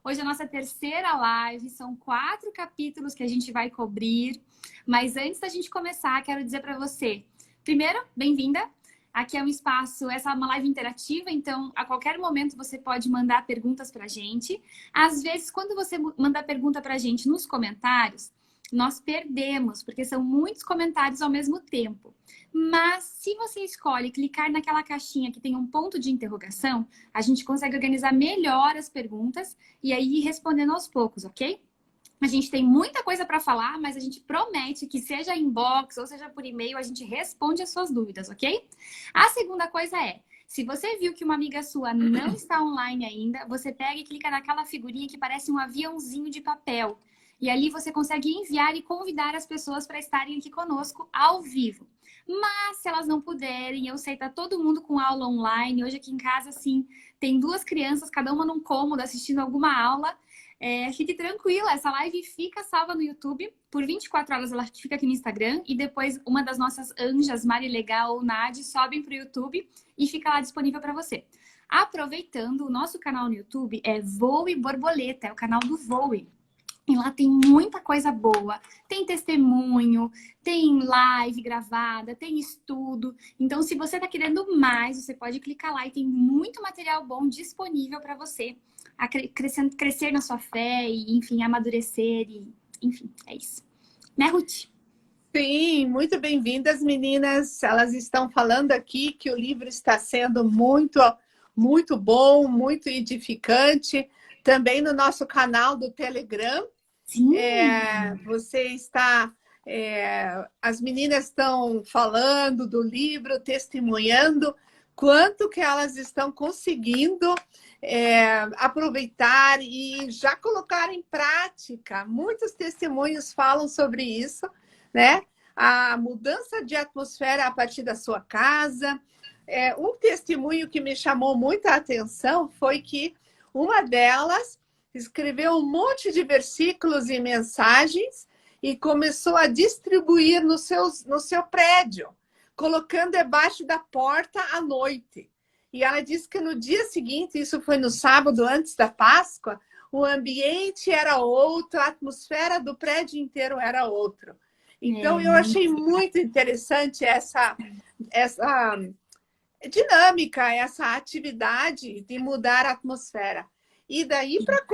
Hoje é a nossa terceira live, são 4 capítulos que a gente vai cobrir. Mas antes da gente começar, quero dizer para você, primeiro, bem-vinda. Aqui é um espaço, essa é uma live interativa, então a qualquer momento você pode mandar perguntas para a gente. Às vezes, quando você manda pergunta para a gente nos comentários, nós perdemos, porque são muitos comentários ao mesmo tempo. Mas se você escolhe clicar naquela caixinha que tem um ponto de interrogação, a gente consegue organizar melhor as perguntas e aí ir respondendo aos poucos, ok? A gente tem muita coisa para falar, mas a gente promete que seja inbox ou seja por e-mail, a gente responde as suas dúvidas, ok? A segunda coisa é, se você viu que uma amiga sua não está online ainda, você pega e clica naquela figurinha que parece um aviãozinho de papel. E ali você consegue enviar e convidar as pessoas para estarem aqui conosco ao vivo. Mas se elas não puderem, eu sei, tá todo mundo com aula online. Hoje aqui em casa, assim, tem 2 crianças, cada uma num cômodo, assistindo alguma aula. Fique tranquila, essa live fica salva no YouTube. Por 24 horas ela fica aqui no Instagram. E depois uma das nossas anjas, Mari Legal ou Nadi, sobem para o YouTube e fica lá disponível para você. Aproveitando, o nosso canal no YouTube é Voe Borboleta, é o canal do Voe. E lá tem muita coisa boa. Tem testemunho, tem live gravada, tem estudo. Então, se você está querendo mais, você pode clicar lá e tem muito material bom disponível para você crescer na sua fé e, enfim, amadurecer. E, enfim, é isso. Né, Ruth? Sim, muito bem-vindas, meninas. Elas estão falando aqui que o livro está sendo muito bom, muito edificante. Também no nosso canal do Telegram. Sim. Você está... as meninas estão falando do livro, testemunhando quanto que elas estão conseguindo aproveitar e já colocar em prática. Muitos testemunhos falam sobre isso, né? A mudança de atmosfera a partir da sua casa. Um testemunho que me chamou muita atenção foi que uma delas escreveu um monte de versículos e mensagens e começou a distribuir no seu prédio, colocando debaixo da porta à noite. E ela disse que no dia seguinte, isso foi no sábado antes da Páscoa, o ambiente era outro, a atmosfera do prédio inteiro era outro. Então, eu achei muito interessante essa dinâmica, essa atividade de mudar a atmosfera. E daí, para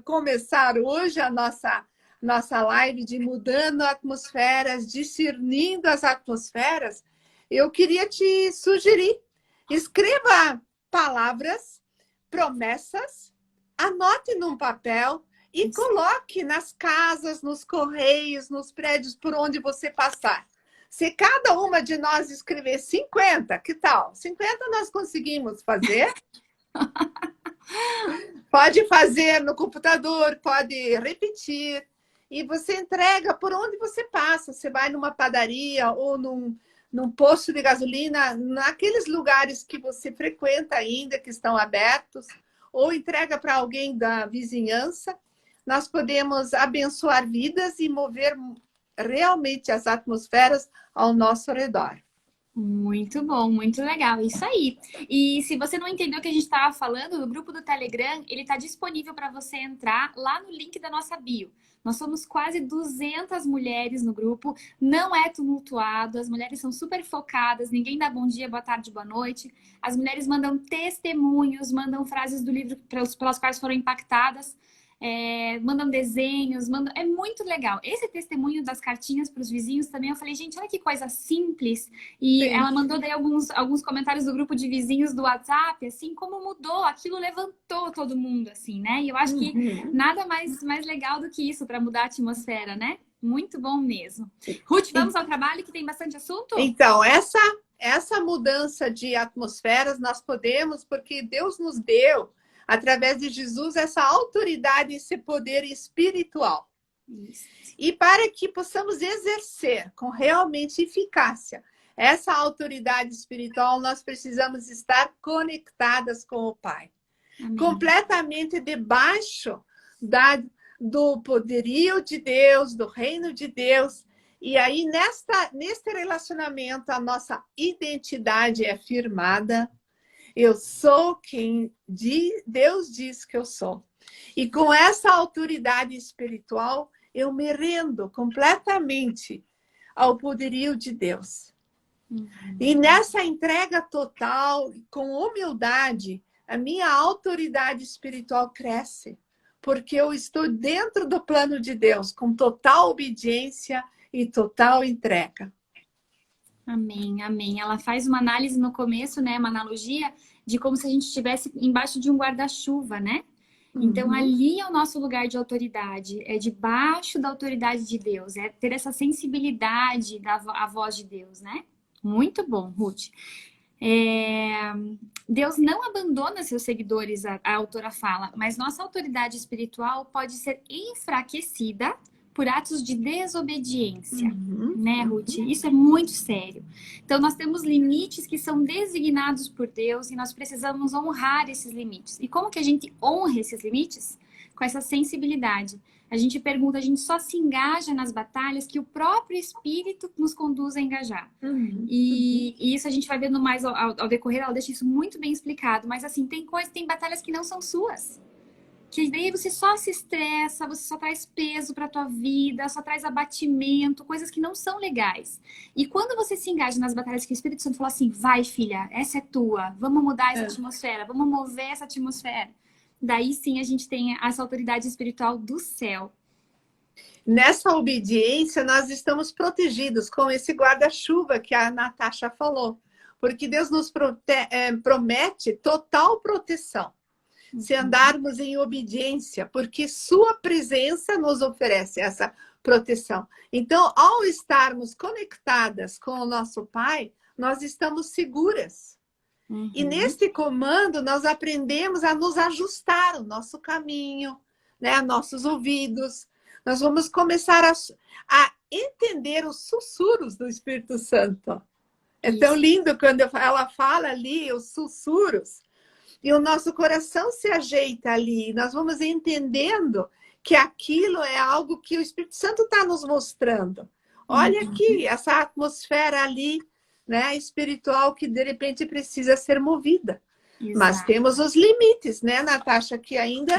começar hoje a nossa live de mudando atmosferas, discernindo as atmosferas, eu queria te sugerir, escreva palavras, promessas, anote num papel e coloque nas casas, nos correios, nos prédios por onde você passar. Se cada uma de nós escrever 50, que tal? 50 nós conseguimos fazer. Pode fazer no computador, pode repetir. E você entrega por onde você passa. Você vai numa padaria ou num posto de gasolina, naqueles lugares que você frequenta ainda, que estão abertos, ou entrega para alguém da vizinhança. Nós podemos abençoar vidas e mover realmente as atmosferas ao nosso redor. Muito bom, muito legal, isso aí. E se você não entendeu o que a gente estava falando, no grupo do Telegram, ele está disponível para você entrar lá no link da nossa bio. Nós somos quase 200 mulheres no grupo, não é tumultuado, as mulheres são super focadas, ninguém dá bom dia, boa tarde, boa noite. As mulheres mandam testemunhos, mandam frases do livro pelas quais foram impactadas. Mandam desenhos, é muito legal. Esse testemunho das cartinhas para os vizinhos também, eu falei, gente, olha que coisa simples. E ela mandou daí alguns comentários do grupo de vizinhos do WhatsApp, assim, como mudou, aquilo levantou todo mundo, assim, né? E eu acho que nada mais legal do que isso para mudar a atmosfera, né? Muito bom mesmo. Ruth, vamos ao trabalho que tem bastante assunto? Então, essa mudança de atmosferas nós podemos, porque Deus nos deu, através de Jesus, essa autoridade, esse poder espiritual. Isso. E para que possamos exercer com realmente eficácia essa autoridade espiritual, nós precisamos estar conectadas com o Pai. Amém. Completamente debaixo do poderio de Deus, do reino de Deus. E aí, neste relacionamento, a nossa identidade é firmada. Eu sou quem Deus diz que eu sou. E com essa autoridade espiritual, eu me rendo completamente ao poderio de Deus. E nessa entrega total, com humildade, a minha autoridade espiritual cresce, porque eu estou dentro do plano de Deus, com total obediência e total entrega. Amém, amém. Ela faz uma análise no começo, né? Uma analogia de como se a gente estivesse embaixo de um guarda-chuva, né? Então, ali é o nosso lugar de autoridade, é debaixo da autoridade de Deus, é ter essa sensibilidade da voz de Deus, né? Muito bom, Ruth. Deus não abandona seus seguidores, a autora fala, mas nossa autoridade espiritual pode ser enfraquecida por atos de desobediência, né, Ruth? Isso é muito sério. Então, nós temos limites que são designados por Deus e nós precisamos honrar esses limites. E como que a gente honra esses limites? Com essa sensibilidade. A gente pergunta, a gente só se engaja nas batalhas que o próprio Espírito nos conduz a engajar. E isso a gente vai vendo mais ao decorrer, ela deixa isso muito bem explicado. Mas assim, tem batalhas que não são suas. Que daí você só se estressa, você só traz peso para a tua vida, só traz abatimento, coisas que não são legais. E quando você se engaja nas batalhas que o Espírito Santo fala assim, vai filha, essa é tua, vamos mudar essa atmosfera, vamos mover essa atmosfera. Daí sim a gente tem essa autoridade espiritual do céu. Nessa obediência, nós estamos protegidos com esse guarda-chuva que a Natasha falou. Porque Deus nos promete total proteção. Se andarmos em obediência, porque sua presença nos oferece essa proteção. Então, ao estarmos conectadas com o nosso Pai, nós estamos seguras. E neste comando, nós aprendemos a nos ajustar o nosso caminho, né, nossos ouvidos. Nós vamos começar a entender os sussurros do Espírito Santo. É tão lindo quando ela fala ali, os sussurros. E o nosso coração se ajeita ali. Nós vamos entendendo que aquilo é algo que o Espírito Santo está nos mostrando. Olha aqui, essa atmosfera ali, né, espiritual que de repente precisa ser movida. Exato. Mas temos os limites, né, Natasha, que ainda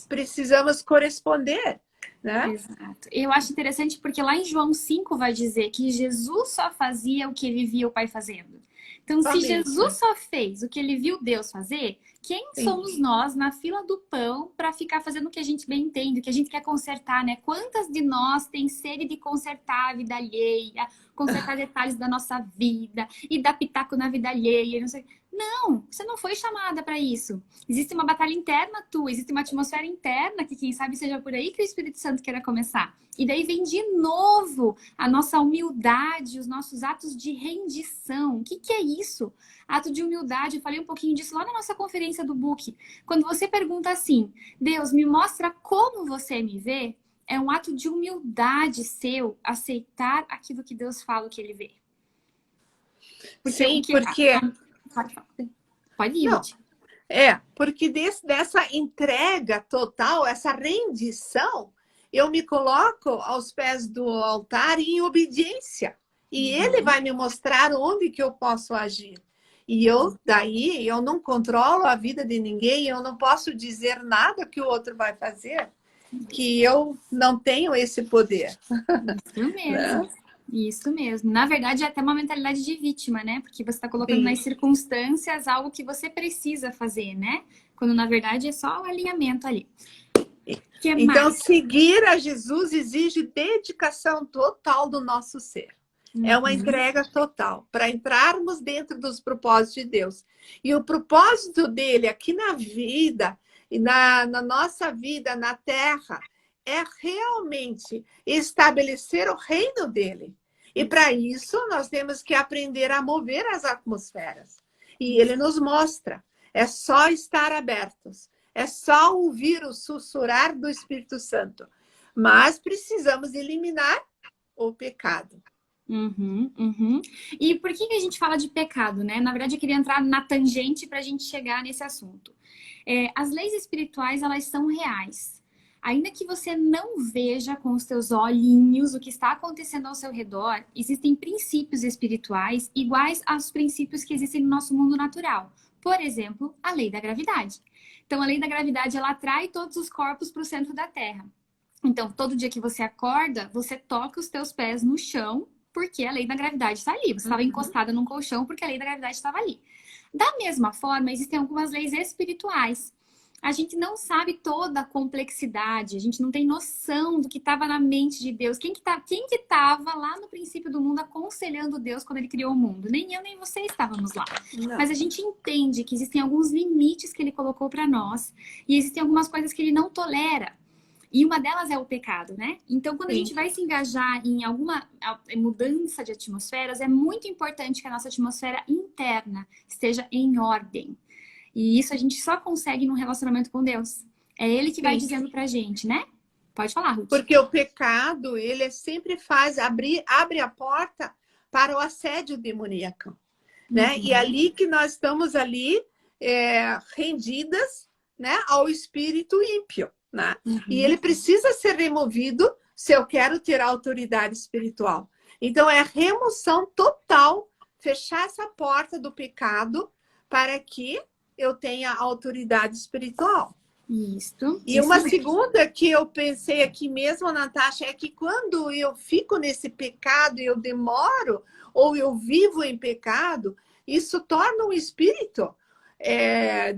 precisamos corresponder. Né? Exato. Eu acho interessante porque lá em João 5 vai dizer que Jesus só fazia o que ele via o Pai fazendo. Então, se Jesus só fez o que ele viu Deus fazer, quem somos nós na fila do pão para ficar fazendo o que a gente bem entende, o que a gente quer consertar, né? Quantas de nós têm sede de consertar a vida alheia, consertar detalhes da nossa vida e dar pitaco na vida alheia, não sei. Não, você não foi chamada para isso. Existe uma batalha interna tua, existe uma atmosfera interna que quem sabe seja por aí que o Espírito Santo queira começar. E daí vem de novo a nossa humildade, os nossos atos de rendição. O que é isso? Ato de humildade, eu falei um pouquinho disso lá na nossa conferência do Book. Quando você pergunta assim, Deus, me mostra como você me vê, é um ato de humildade seu aceitar aquilo que Deus fala que ele vê. Porque... Pode ir, Ruth. Porque dessa entrega total, essa rendição, eu me coloco aos pés do altar em obediência. E ele vai me mostrar onde que eu posso agir. E daí eu não controlo a vida de ninguém, eu não posso dizer nada que o outro vai fazer, que eu não tenho esse poder. Isso mesmo. Isso mesmo. Na verdade, é até uma mentalidade de vítima, né? Porque você está colocando nas circunstâncias algo que você precisa fazer, né? Quando, na verdade, é só o alinhamento ali. Então, seguir a Jesus exige dedicação total do nosso ser. É uma entrega total para entrarmos dentro dos propósitos de Deus. E o propósito dele aqui na vida, e na nossa vida na Terra, é realmente estabelecer o reino dele. E para isso, nós temos que aprender a mover as atmosferas. E ele nos mostra. É só estar abertos. É só ouvir o sussurrar do Espírito Santo. Mas precisamos eliminar o pecado. E por que a gente fala de pecado, né? Na verdade, eu queria entrar na tangente para a gente chegar nesse assunto. As leis espirituais, elas são reais. Ainda que você não veja com os teus olhinhos o que está acontecendo ao seu redor, existem princípios espirituais iguais aos princípios que existem no nosso mundo natural. Por exemplo, a lei da gravidade. Então, a lei da gravidade, ela atrai todos os corpos para o centro da Terra. Então, todo dia que você acorda, você toca os teus pés no chão, porque a lei da gravidade está ali. Você estava encostada num colchão porque a lei da gravidade estava ali. Da mesma forma, existem algumas leis espirituais. A gente não sabe toda a complexidade, a gente não tem noção do que estava na mente de Deus. Quem que estava lá no princípio do mundo aconselhando Deus quando ele criou o mundo? Nem eu, nem você estávamos lá. Não. Mas a gente entende que existem alguns limites que ele colocou para nós e existem algumas coisas que ele não tolera. E uma delas é o pecado, né? Então, quando a gente vai se engajar em alguma mudança de atmosferas, é muito importante que a nossa atmosfera interna esteja em ordem. E isso a gente só consegue num relacionamento com Deus. É Ele que vai dizendo pra gente, né? Pode falar, Ruth. Porque o pecado, ele sempre abre a porta para o assédio demoníaco, né? E ali que nós estamos ali rendidas, né, ao espírito ímpio, né? E ele precisa ser removido se eu quero ter autoridade espiritual. Então, é remoção total, fechar essa porta do pecado para que eu tenha autoridade espiritual. Isso. E uma segunda que eu pensei aqui mesmo, Natasha, é que quando eu fico nesse pecado e eu demoro, ou eu vivo em pecado, isso torna um espírito,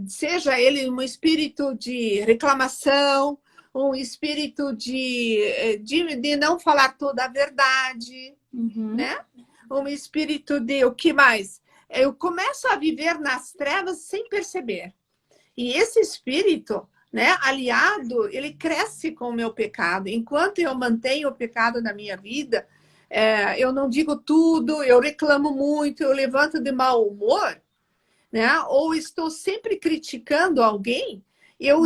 seja ele um espírito de reclamação, um espírito de não falar toda a verdade, né? Um espírito de o que mais? Eu começo a viver nas trevas sem perceber. E esse espírito, né, aliado, ele cresce com o meu pecado. Enquanto eu mantenho o pecado na minha vida, eu não digo tudo, eu reclamo muito, eu levanto de mau humor, né? Ou estou sempre criticando alguém, eu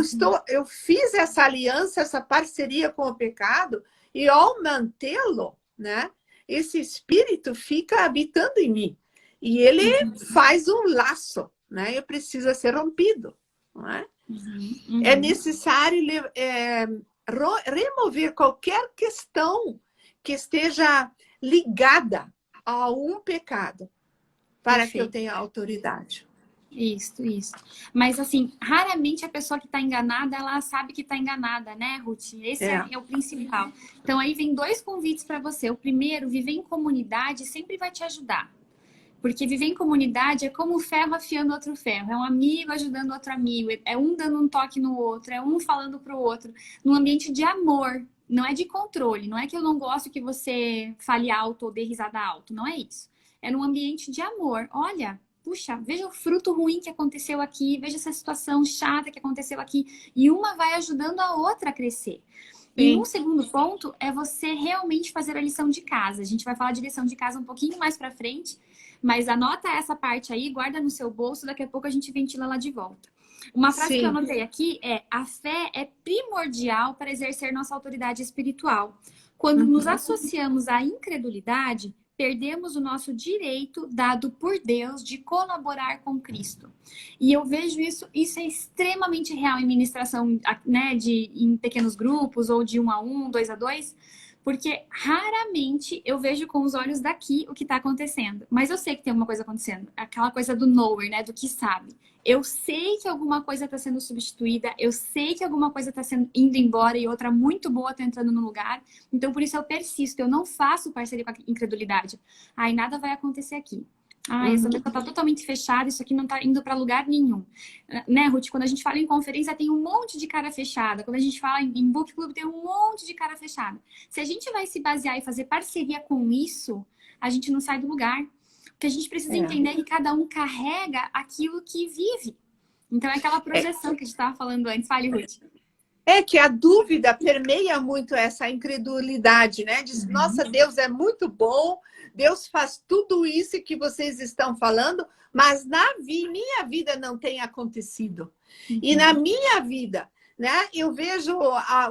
fiz essa aliança, essa parceria com o pecado, e ao mantê-lo, né, esse espírito fica habitando em mim. E ele faz um laço, né? E precisa ser rompido, não é? É necessário remover qualquer questão que esteja ligada a um pecado para que eu tenha autoridade. Isso. Mas, assim, raramente a pessoa que está enganada, ela sabe que está enganada, né, Ruth? Esse é o principal. Então, aí vem 2 convites para você. O primeiro, viver em comunidade sempre vai te ajudar. Porque viver em comunidade é como o ferro afiando outro ferro. É um amigo ajudando outro amigo. É um dando um toque no outro. É um falando pro outro. Num ambiente de amor. Não é de controle. Não é que eu não gosto que você fale alto ou dê risada alto. Não é isso. É num ambiente de amor. Olha, puxa, veja o fruto ruim que aconteceu aqui. Veja essa situação chata que aconteceu aqui. E uma vai ajudando a outra a crescer. E um segundo ponto é você realmente fazer a lição de casa. A gente vai falar de lição de casa um pouquinho mais pra frente. Mas anota essa parte aí, guarda no seu bolso, daqui a pouco a gente ventila lá de volta. Uma frase que eu anotei aqui é: a fé é primordial para exercer nossa autoridade espiritual. Quando nos associamos à incredulidade, perdemos o nosso direito dado por Deus de colaborar com Cristo. E eu vejo isso é extremamente real em ministração, né, em pequenos grupos, ou de 1 a 1, 2 a 2, porque raramente eu vejo com os olhos daqui o que está acontecendo. Mas eu sei que tem alguma coisa acontecendo. Aquela coisa do knower, né? Do que sabe. Eu sei que alguma coisa está sendo substituída. Eu sei que alguma coisa está indo embora e outra muito boa está entrando no lugar. Então, por isso eu persisto. Eu não faço parceria com a incredulidade. Aí nada vai acontecer aqui. Essa boca tá totalmente fechada, isso aqui não tá indo para lugar nenhum. Né, Ruth? Quando a gente fala em conferência, tem um monte de cara fechada. Quando a gente fala em book club, tem um monte de cara fechada. Se a gente vai se basear e fazer parceria com isso, a gente não sai do lugar. Porque a gente precisa entender que cada um carrega aquilo que vive. Então, é aquela projeção que a gente estava falando antes. Fale, Ruth. É que a dúvida permeia muito essa incredulidade, né? Diz, nossa, Deus é muito bom, Deus faz tudo isso que vocês estão falando, mas minha vida não tem acontecido. E na minha vida, né? Eu vejo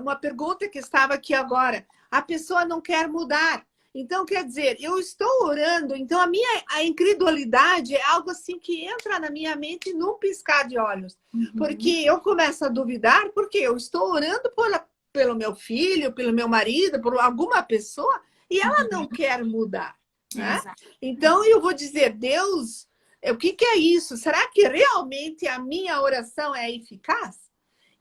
uma pergunta que estava aqui agora. A pessoa não quer mudar. Então, quer dizer, eu estou orando, então a incredulidade é algo assim que entra na minha mente num piscar de olhos. Porque eu começo a duvidar, porque eu estou orando pelo meu filho, pelo meu marido, por alguma pessoa, e ela não quer mudar. Né? Então, eu vou dizer, Deus, o que é isso? Será que realmente a minha oração é eficaz?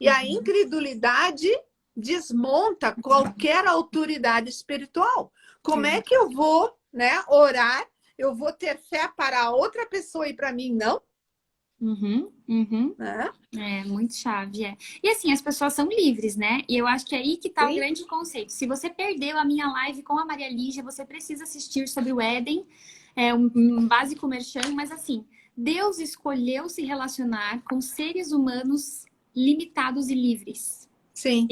E a incredulidade desmonta qualquer autoridade espiritual. Como é que eu vou, né, orar? Eu vou ter fé para a outra pessoa e para mim não? Né? É muito chave, é. E assim, as pessoas são livres, né? E eu acho que é aí que tá o grande conceito. Se você perdeu a minha live com a Maria Lígia, você precisa assistir sobre o Éden, um básico merchan, mas assim, Deus escolheu se relacionar com seres humanos limitados e livres. Sim.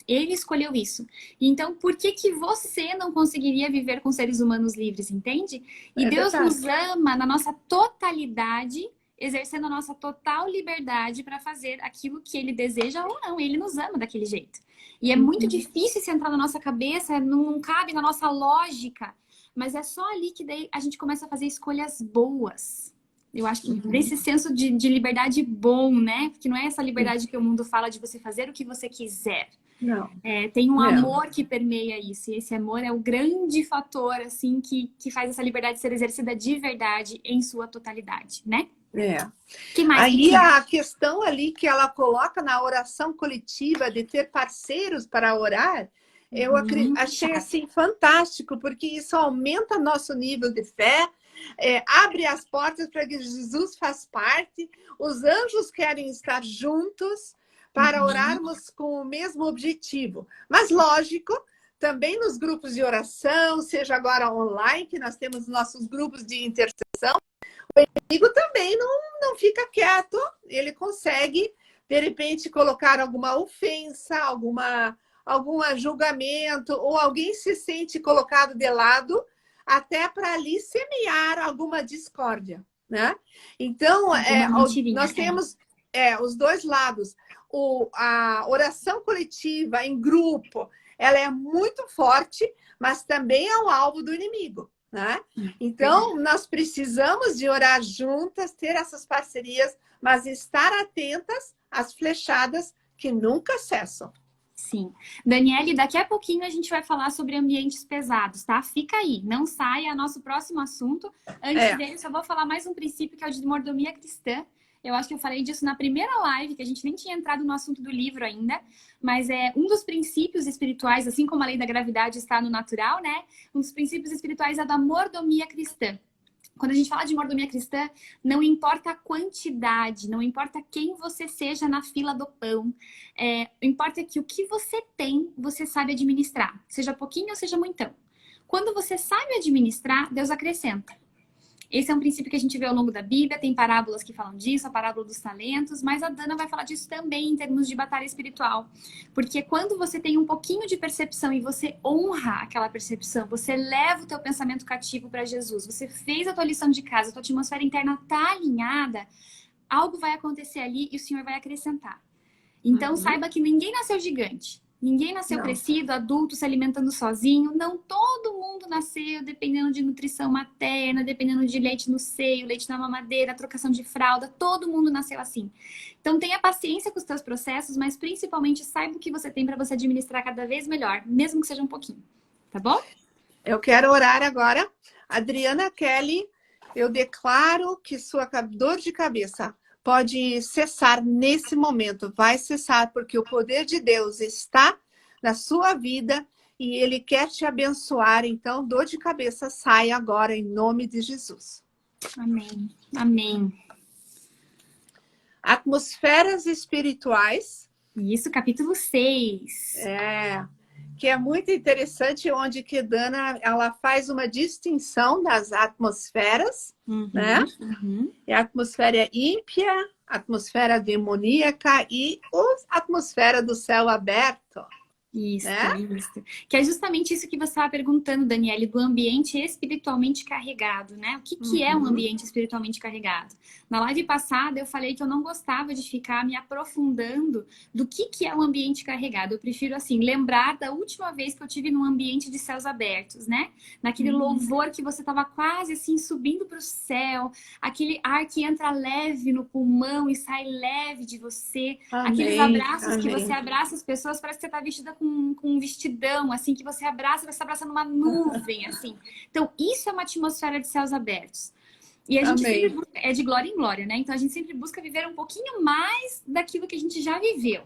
Ele escolheu isso. Então, por que que você não conseguiria viver com seres humanos livres, entende? E Deus nos ama na nossa totalidade, exercendo a nossa total liberdade para fazer aquilo que Ele deseja ou não. Ele nos ama daquele jeito. E é muito difícil se entrar na nossa cabeça, não cabe na nossa lógica. Mas é só ali que daí a gente começa a fazer escolhas boas. Eu acho que desse senso de liberdade bom, né? Porque não é essa liberdade que o mundo fala de você fazer o que você quiser. Não. Tem um amor que permeia isso. E esse amor é o grande fator, assim, que faz essa liberdade ser exercida de verdade em sua totalidade, né? Que mais? Aí a questão ali que ela coloca na oração coletiva de ter parceiros para orar, eu achei assim fantástico, porque isso aumenta nosso nível de fé, abre as portas para que Jesus faz parte, os anjos querem estar juntos para orarmos com o mesmo objetivo. Mas lógico, também nos grupos de oração, seja agora online, que nós temos nossos grupos de intercessão, o inimigo também não fica quieto, ele consegue, de repente, colocar alguma ofensa, algum julgamento, ou alguém se sente colocado de lado, até para ali semear alguma discórdia, né? Então, nós temos os dois lados. A oração coletiva, em grupo, ela é muito forte, mas também é um alvo do inimigo. Né? Então, nós precisamos de orar juntas, ter essas parcerias, mas estar atentas às flechadas que nunca cessam. Sim. Daniele, daqui a pouquinho a gente vai falar sobre ambientes pesados, tá? Fica aí, não saia, é nosso próximo assunto. Antes dele, só vou falar mais um princípio que é o de mordomia cristã. Eu acho que eu falei disso na primeira live, que a gente nem tinha entrado no assunto do livro ainda, mas é um dos princípios espirituais, assim como a lei da gravidade está no natural, né? Um dos princípios espirituais é da mordomia cristã. Quando a gente fala de mordomia cristã, não importa a quantidade, não importa quem você seja na fila do pão, importa que o que você tem, você sabe administrar, seja pouquinho ou seja muitão. Quando você sabe administrar, Deus acrescenta. Esse é um princípio que a gente vê ao longo da Bíblia, tem parábolas que falam disso, a parábola dos talentos, mas a Dana vai falar disso também em termos de batalha espiritual. Porque quando você tem um pouquinho de percepção e você honra aquela percepção, você leva o teu pensamento cativo para Jesus, você fez a tua lição de casa, a tua atmosfera interna está alinhada, algo vai acontecer ali e o Senhor vai acrescentar. Então saiba que ninguém nasceu gigante. Ninguém nasceu crescido, adulto, se alimentando sozinho. Não, todo mundo nasceu dependendo de nutrição materna, dependendo de leite no seio, leite na mamadeira, trocação de fralda. Todo mundo nasceu assim. Então tenha paciência com os teus processos, mas principalmente saiba o que você tem para você administrar cada vez melhor, mesmo que seja um pouquinho. Tá bom? Eu quero orar agora. Adriana Kelly, eu declaro que sua dor de cabeça pode cessar nesse momento, vai cessar, porque o poder de Deus está na sua vida e Ele quer te abençoar. Então, dor de cabeça sai agora em nome de Jesus. Amém. Amém. Atmosferas espirituais. Isso, capítulo 6. Que é muito interessante, onde que Dana ela faz uma distinção das atmosferas, né? É a atmosfera ímpia, a atmosfera demoníaca e a atmosfera do céu aberto. Isso, isso. Que é justamente isso que você estava perguntando, Daniele, do ambiente espiritualmente carregado, né? O que é um ambiente espiritualmente carregado? Na live passada, eu falei que eu não gostava de ficar me aprofundando do que é um ambiente carregado. Eu prefiro, assim, lembrar da última vez que eu tive num ambiente de céus abertos, né? Naquele louvor que você estava quase, assim, subindo para o céu. Aquele ar que entra leve no pulmão e sai leve de você. Amém. Aqueles abraços que você abraça as pessoas, parece que você está vestida com um vestidão, assim, que você abraça abraçando uma nuvem, assim. Então, isso é uma atmosfera de céus abertos. E a gente sempre busca, é de glória em glória, né? Então, a gente sempre busca viver um pouquinho mais daquilo que a gente já viveu.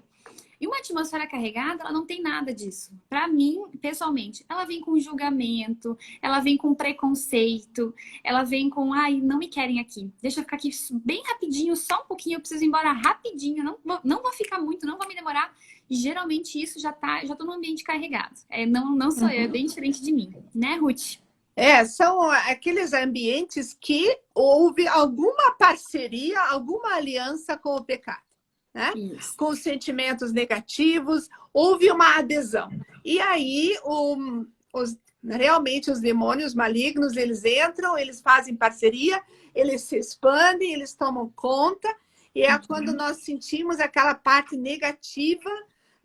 E uma atmosfera carregada, ela não tem nada disso. Para mim, pessoalmente, ela vem com julgamento, ela vem com preconceito, ela vem com, ai, não me querem aqui. Deixa eu ficar aqui bem rapidinho, só um pouquinho, eu preciso ir embora rapidinho, não vou ficar muito, não vou me demorar. E geralmente isso já tô num ambiente carregado. Não sou eu, é bem diferente de mim, né, Ruth? São aqueles ambientes que houve alguma parceria, alguma aliança com o pecado, né? Com os sentimentos negativos, houve uma adesão. E aí, realmente, os demônios malignos, eles entram, eles fazem parceria, eles se expandem, eles tomam conta, e é quando nós sentimos aquela parte negativa,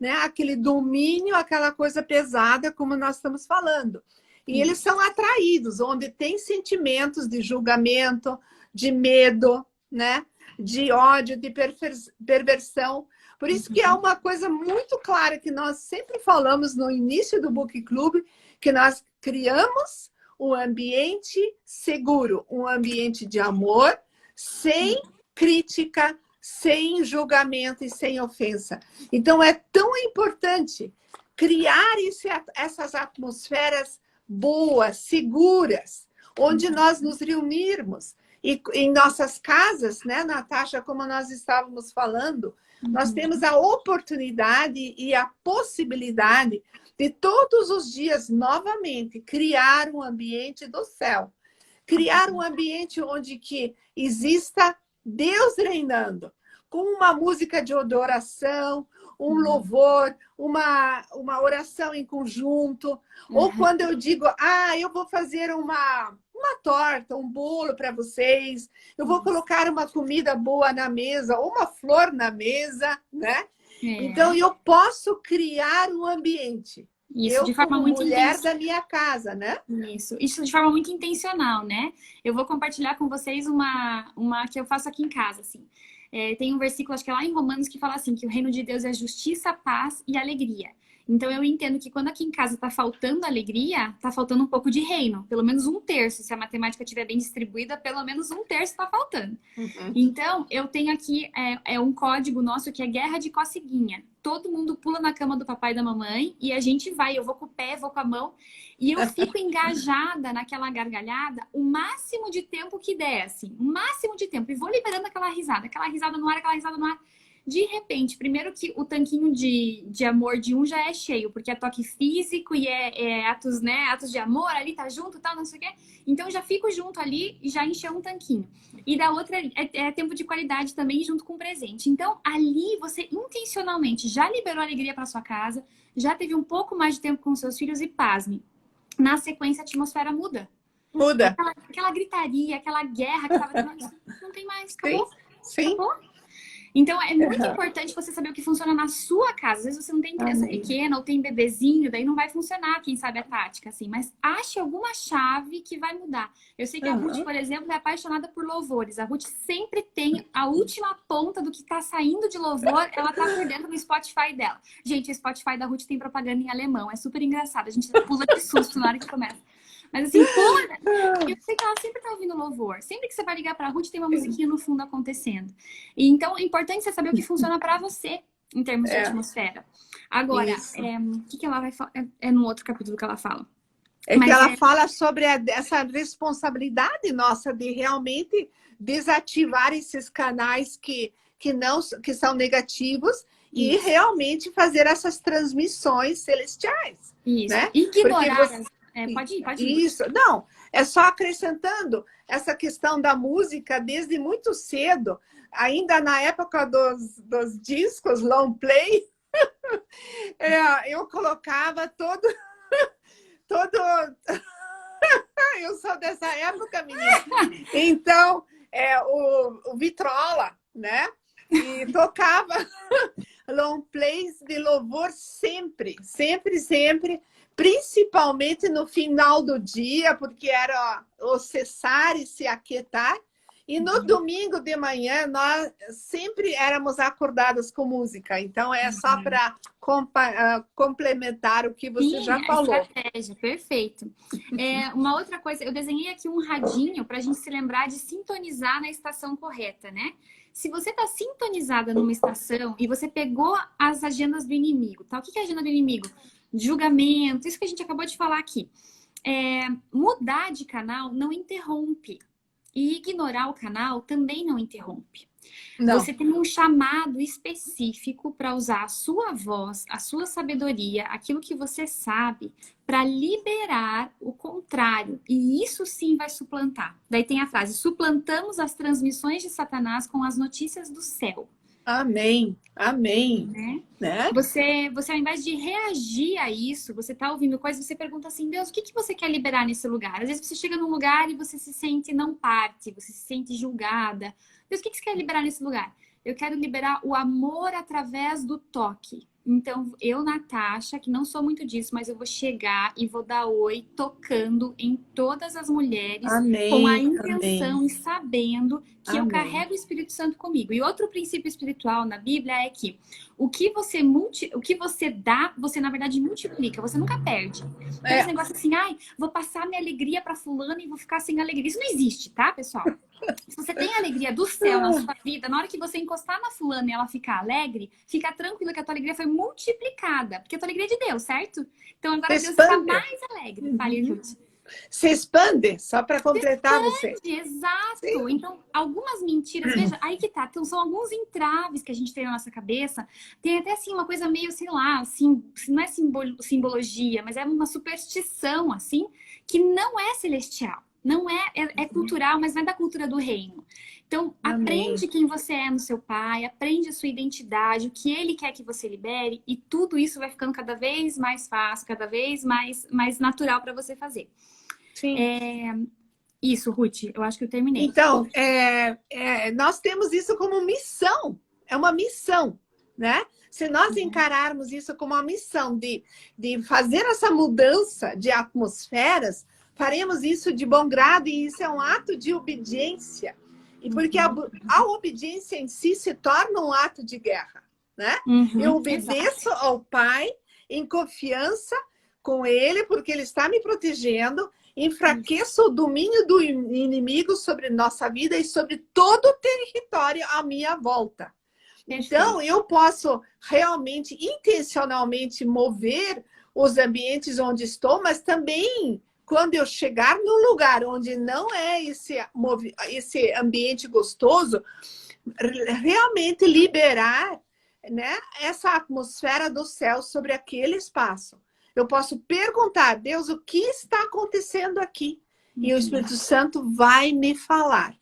né? Aquele domínio, aquela coisa pesada, como nós estamos falando. E eles são atraídos, onde tem sentimentos de julgamento, de medo, né? De ódio, de perversão. Por isso que é uma coisa muito clara que nós sempre falamos no início do Book Club, que nós criamos um ambiente seguro, um ambiente de amor, sem crítica, sem julgamento e sem ofensa. Então, é tão importante criar essas atmosferas boas, seguras, onde nós nos reunirmos. E em nossas casas, né, Natasha, como nós estávamos falando, nós temos a oportunidade e a possibilidade de todos os dias, novamente, criar um ambiente do céu. Criar um ambiente onde que exista Deus reinando, com uma música de adoração, um louvor, uma oração em conjunto. Ou quando eu digo, eu vou fazer uma torta, um bolo para vocês, eu vou colocar uma comida boa na mesa, ou uma flor na mesa, né? Então, eu posso criar um ambiente. Isso, de forma muito mulher da minha casa, né? Isso de forma muito intencional, né? Eu vou compartilhar com vocês uma que eu faço aqui em casa, assim. Tem um versículo, acho que é lá em Romanos, que fala assim, que o reino de Deus é justiça, paz e alegria. Então, eu entendo que quando aqui em casa tá faltando alegria, tá faltando um pouco de reino. Pelo menos um terço. Se a matemática estiver bem distribuída, pelo menos um terço tá faltando. Então, eu tenho aqui um código nosso que é guerra de coceguinha. Todo mundo pula na cama do papai e da mamãe e a gente vai. Eu vou com o pé, vou com a mão. E eu fico engajada naquela gargalhada o máximo de tempo que der, assim. O máximo de tempo. E vou liberando aquela risada no ar, aquela risada no ar. De repente, primeiro que o tanquinho de amor de um já é cheio, porque é toque físico e atos, né? Atos de amor, ali tá junto, tal, não sei o quê. Então, já fico junto ali e já encheu um tanquinho. E da outra é tempo de qualidade também junto com o presente. Então, ali você intencionalmente já liberou alegria para sua casa, já teve um pouco mais de tempo com seus filhos e pasme. Na sequência, a atmosfera muda. Muda. Aquela gritaria, aquela guerra que tava tendo, não tem mais, acabou. Sim. Acabou. Então, é muito importante você saber o que funciona na sua casa. Às vezes você não tem criança pequena ou tem bebezinho, daí não vai funcionar, quem sabe, a tática, assim. Mas ache alguma chave que vai mudar. Eu sei que a Ruth, por exemplo, é apaixonada por louvores. A Ruth sempre tem a última ponta do que tá saindo de louvor, ela tá por dentro do Spotify dela. Gente, o Spotify da Ruth tem propaganda em alemão. É super engraçado. A gente pula de susto na hora que começa. Mas assim, eu sei que ela sempre tá ouvindo louvor. Sempre que você vai ligar pra Ruth, tem uma musiquinha no fundo acontecendo. E, então, é importante você saber o que funciona pra você, em termos de atmosfera. Agora, o que ela vai falar? É no outro capítulo que ela fala. Que ela fala sobre essa responsabilidade nossa de realmente desativar esses canais que são negativos e realmente fazer essas transmissões celestiais. Isso. Né? Ignorar pode ir. Isso, não, é só acrescentando essa questão da música desde muito cedo, ainda na época dos discos long play, eu colocava todo... Eu sou dessa época, menina. Então, o Vitrola, né? E tocava long plays de louvor sempre, sempre, sempre. Principalmente no final do dia, porque era o cessar e se aquietar. E no domingo de manhã, nós sempre éramos acordadas com música. Então, é só para complementar o que você já falou. Estratégia, perfeito. Uma outra coisa, eu desenhei aqui um radinho para a gente se lembrar de sintonizar na estação correta, né? Se você está sintonizada numa estação e você pegou as agendas do inimigo, tá? O que é a agenda do inimigo? Julgamento, isso que a gente acabou de falar aqui. Mudar de canal não interrompe. E ignorar o canal também não interrompe. Não. Você tem um chamado específico para usar a sua voz, a sua sabedoria, aquilo que você sabe, para liberar o contrário. E isso sim vai suplantar. Daí tem a frase: suplantamos as transmissões de Satanás com as notícias do céu. Amém, amém. Né? Você, ao invés de reagir a isso, você tá ouvindo coisas, você pergunta assim: Deus, o que você quer liberar nesse lugar? Às vezes você chega num lugar e você se sente não parte, você se sente julgada. Deus, o que você quer liberar nesse lugar? Eu quero liberar o amor através do toque. Então, eu, Natasha, que não sou muito disso, mas eu vou chegar e vou dar oi tocando em todas as mulheres, amém, com a intenção amém. e sabendo que Amém. eu carrego o Espírito Santo comigo. E outro princípio espiritual na Bíblia é que o que você dá, você na verdade multiplica, você nunca perde. Então, esse negócio assim, ai, vou passar minha alegria para fulano e vou ficar sem alegria. Isso não existe, tá, pessoal? Se você tem a alegria do céu na sua vida, na hora que você encostar na fulana e ela ficar alegre, fica tranquila que a tua alegria foi multiplicada. Porque a tua alegria é de Deus, certo? Então agora Deus está mais alegre. Fale, Ruth. Se expande, só para completar você. Exato. Sim. Então, algumas mentiras, veja, aí que tá. Então, são alguns entraves que a gente tem na nossa cabeça. Tem até assim uma coisa meio, sei lá, assim, não é simbologia, mas é uma superstição, assim, que não é celestial. Não é cultural, mas não é da cultura do reino. Então, aprende quem você é no seu pai, aprende a sua identidade, o que ele quer que você libere, e tudo isso vai ficando cada vez mais fácil, cada vez mais natural para você fazer. Sim. Isso, Ruth, eu acho que eu terminei. Então, nós temos isso como missão. É uma missão, né? Se nós encararmos isso como uma missão de fazer essa mudança de atmosferas, faremos isso de bom grado, e isso é um ato de obediência. E porque a obediência em si se torna um ato de guerra, né? Eu obedeço ao Pai em confiança com Ele, porque Ele está me protegendo. Enfraqueço o domínio do inimigo sobre nossa vida e sobre todo o território à minha volta. Então, eu posso realmente, intencionalmente mover os ambientes onde estou, mas também, quando eu chegar num lugar onde não é esse ambiente gostoso, realmente liberar, né, essa atmosfera do céu sobre aquele espaço. Eu posso perguntar: Deus, o que está acontecendo aqui? E o Espírito Santo vai me falar.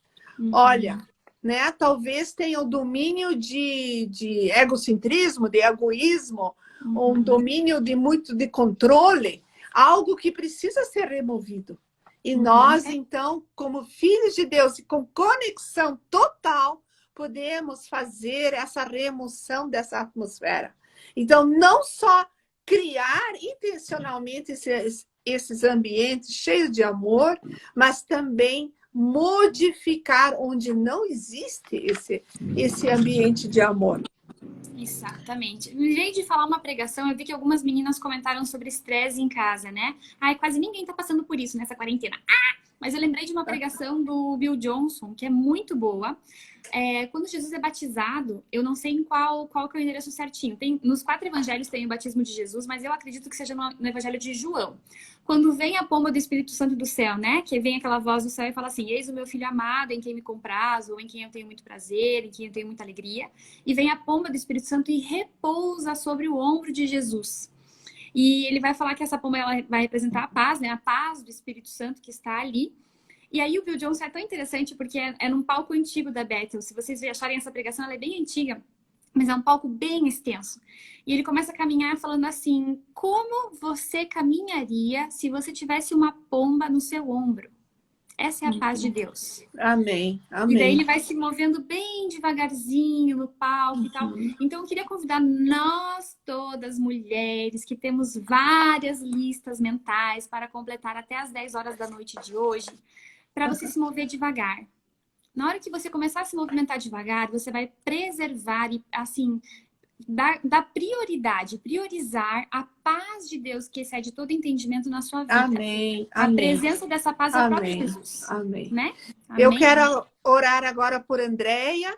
Olha, né, talvez tenha o domínio de egocentrismo, de egoísmo, um domínio de controle, algo que precisa ser removido. E nós, então, como filhos de Deus e com conexão total, podemos fazer essa remoção dessa atmosfera. Então, não só criar intencionalmente esses ambientes cheios de amor, mas também modificar onde não existe esse ambiente de amor. Exatamente. No jeito de falar uma pregação, eu vi que algumas meninas comentaram sobre estresse em casa, né? Ai, quase ninguém tá passando por isso nessa quarentena. Mas eu lembrei de uma pregação do Bill Johnson, que é muito boa. Quando Jesus é batizado, eu não sei em qual que é o endereço certinho. Nos 4 evangelhos tem o batismo de Jesus, mas eu acredito que seja no evangelho de João. Quando vem a pomba do Espírito Santo do céu, né? Que vem aquela voz do céu e fala assim: eis o meu filho amado, em quem me compraz, ou em quem eu tenho muito prazer, em quem eu tenho muita alegria. E vem a pomba do Espírito Santo e repousa sobre o ombro de Jesus. E ele vai falar que essa pomba ela vai representar a paz, né? A paz do Espírito Santo que está ali. E aí o Bill Johnson é tão interessante porque é num palco antigo da Bethel. Se vocês acharem essa pregação, ela é bem antiga, mas é um palco bem extenso. E ele começa a caminhar falando assim: como você caminharia se você tivesse uma pomba no seu ombro? Essa é a paz de Deus. Amém, amém. E daí ele vai se movendo bem devagarzinho no palco e tal. Então eu queria convidar nós todas, mulheres, que temos várias listas mentais para completar até as 10 horas da noite de hoje, para você se mover devagar. Na hora que você começar a se movimentar devagar, você vai preservar e, assim, dar prioridade, priorizar a paz de Deus que excede todo entendimento na sua vida. Amém, a amém. presença dessa paz é o próprio Jesus. Amém. Né? Eu Amém. quero orar agora por Andréia,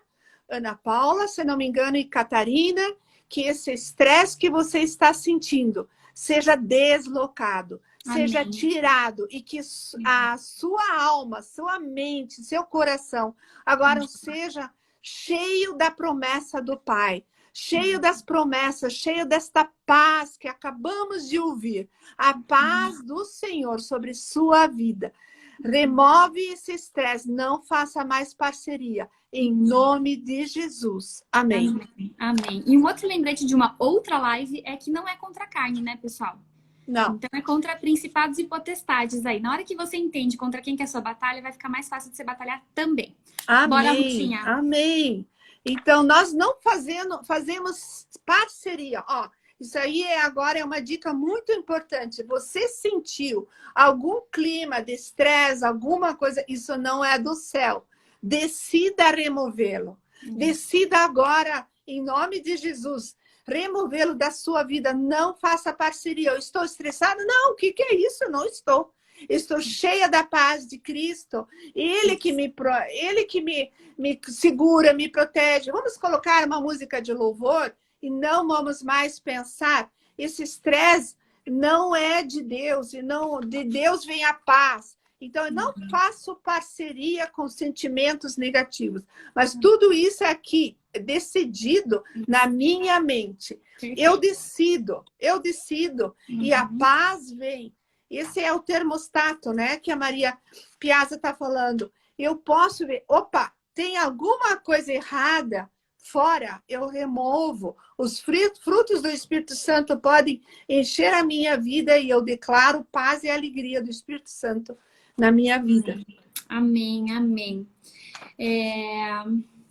Ana Paula, se não me engano, e Catarina, que esse estresse que você está sentindo seja deslocado, seja Amém. tirado e que a sua alma, sua mente, seu coração agora seja cheio da promessa do Pai, cheio das promessas, cheio desta paz que acabamos de ouvir, a paz do Senhor sobre sua vida. Remove esse estresse, não faça mais parceria. Em nome de Jesus. Amém. Amém. Amém. E um outro lembrete de uma outra live é que não é contra a carne, né, pessoal? Não. Então é contra principados e potestades aí. Na hora que você entende contra quem que é a sua batalha, vai ficar mais fácil de você batalhar também. Amém. Bora, Rutinha. Amém. Então, nós não fazemos parceria. Ó, isso aí agora é uma dica muito importante. Você sentiu algum clima de estresse, alguma coisa, isso não é do céu. Decida removê-lo. Decida agora, em nome de Jesus, removê-lo da sua vida. Não faça parceria. Eu estou estressada? Não, o que é isso? Eu não estou. Estou cheia da paz de Cristo. Ele que me segura, me protege. Vamos colocar uma música de louvor e não vamos mais pensar. Esse estresse não é de Deus, e não de Deus vem a paz. Então, eu não faço parceria com sentimentos negativos. Mas tudo isso é aqui, decidido na minha mente. Eu decido. E a paz vem. Esse é o termostato, né? Que a Maria Piazza está falando. Eu posso ver, opa, tem alguma coisa errada fora, eu removo. Os frutos do Espírito Santo podem encher a minha vida e eu declaro paz e alegria do Espírito Santo na minha vida. Amém, amém.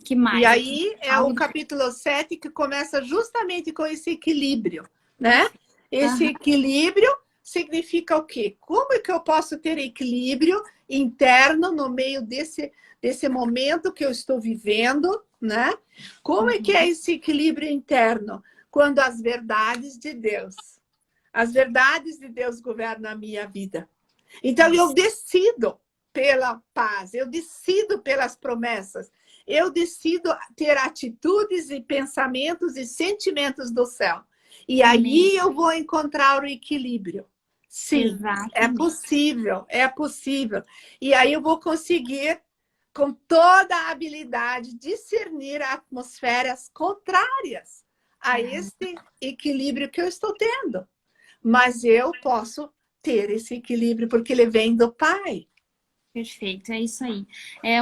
Que mais? E aí é o capítulo 7 que começa justamente com esse equilíbrio, né? Esse equilíbrio significa o quê? Como é que eu posso ter equilíbrio interno no meio desse momento que eu estou vivendo, né? Como é que é esse equilíbrio interno? Quando as verdades de Deus governam a minha vida. Então, eu decido pela paz, eu decido pelas promessas, eu decido ter atitudes e pensamentos e sentimentos do céu. E aí eu vou encontrar o equilíbrio. Sim, exatamente. é possível. E aí eu vou conseguir, com toda a habilidade, discernir atmosferas contrárias a este equilíbrio que eu estou tendo. Mas eu posso ter esse equilíbrio porque ele vem do Pai. Perfeito, é isso aí.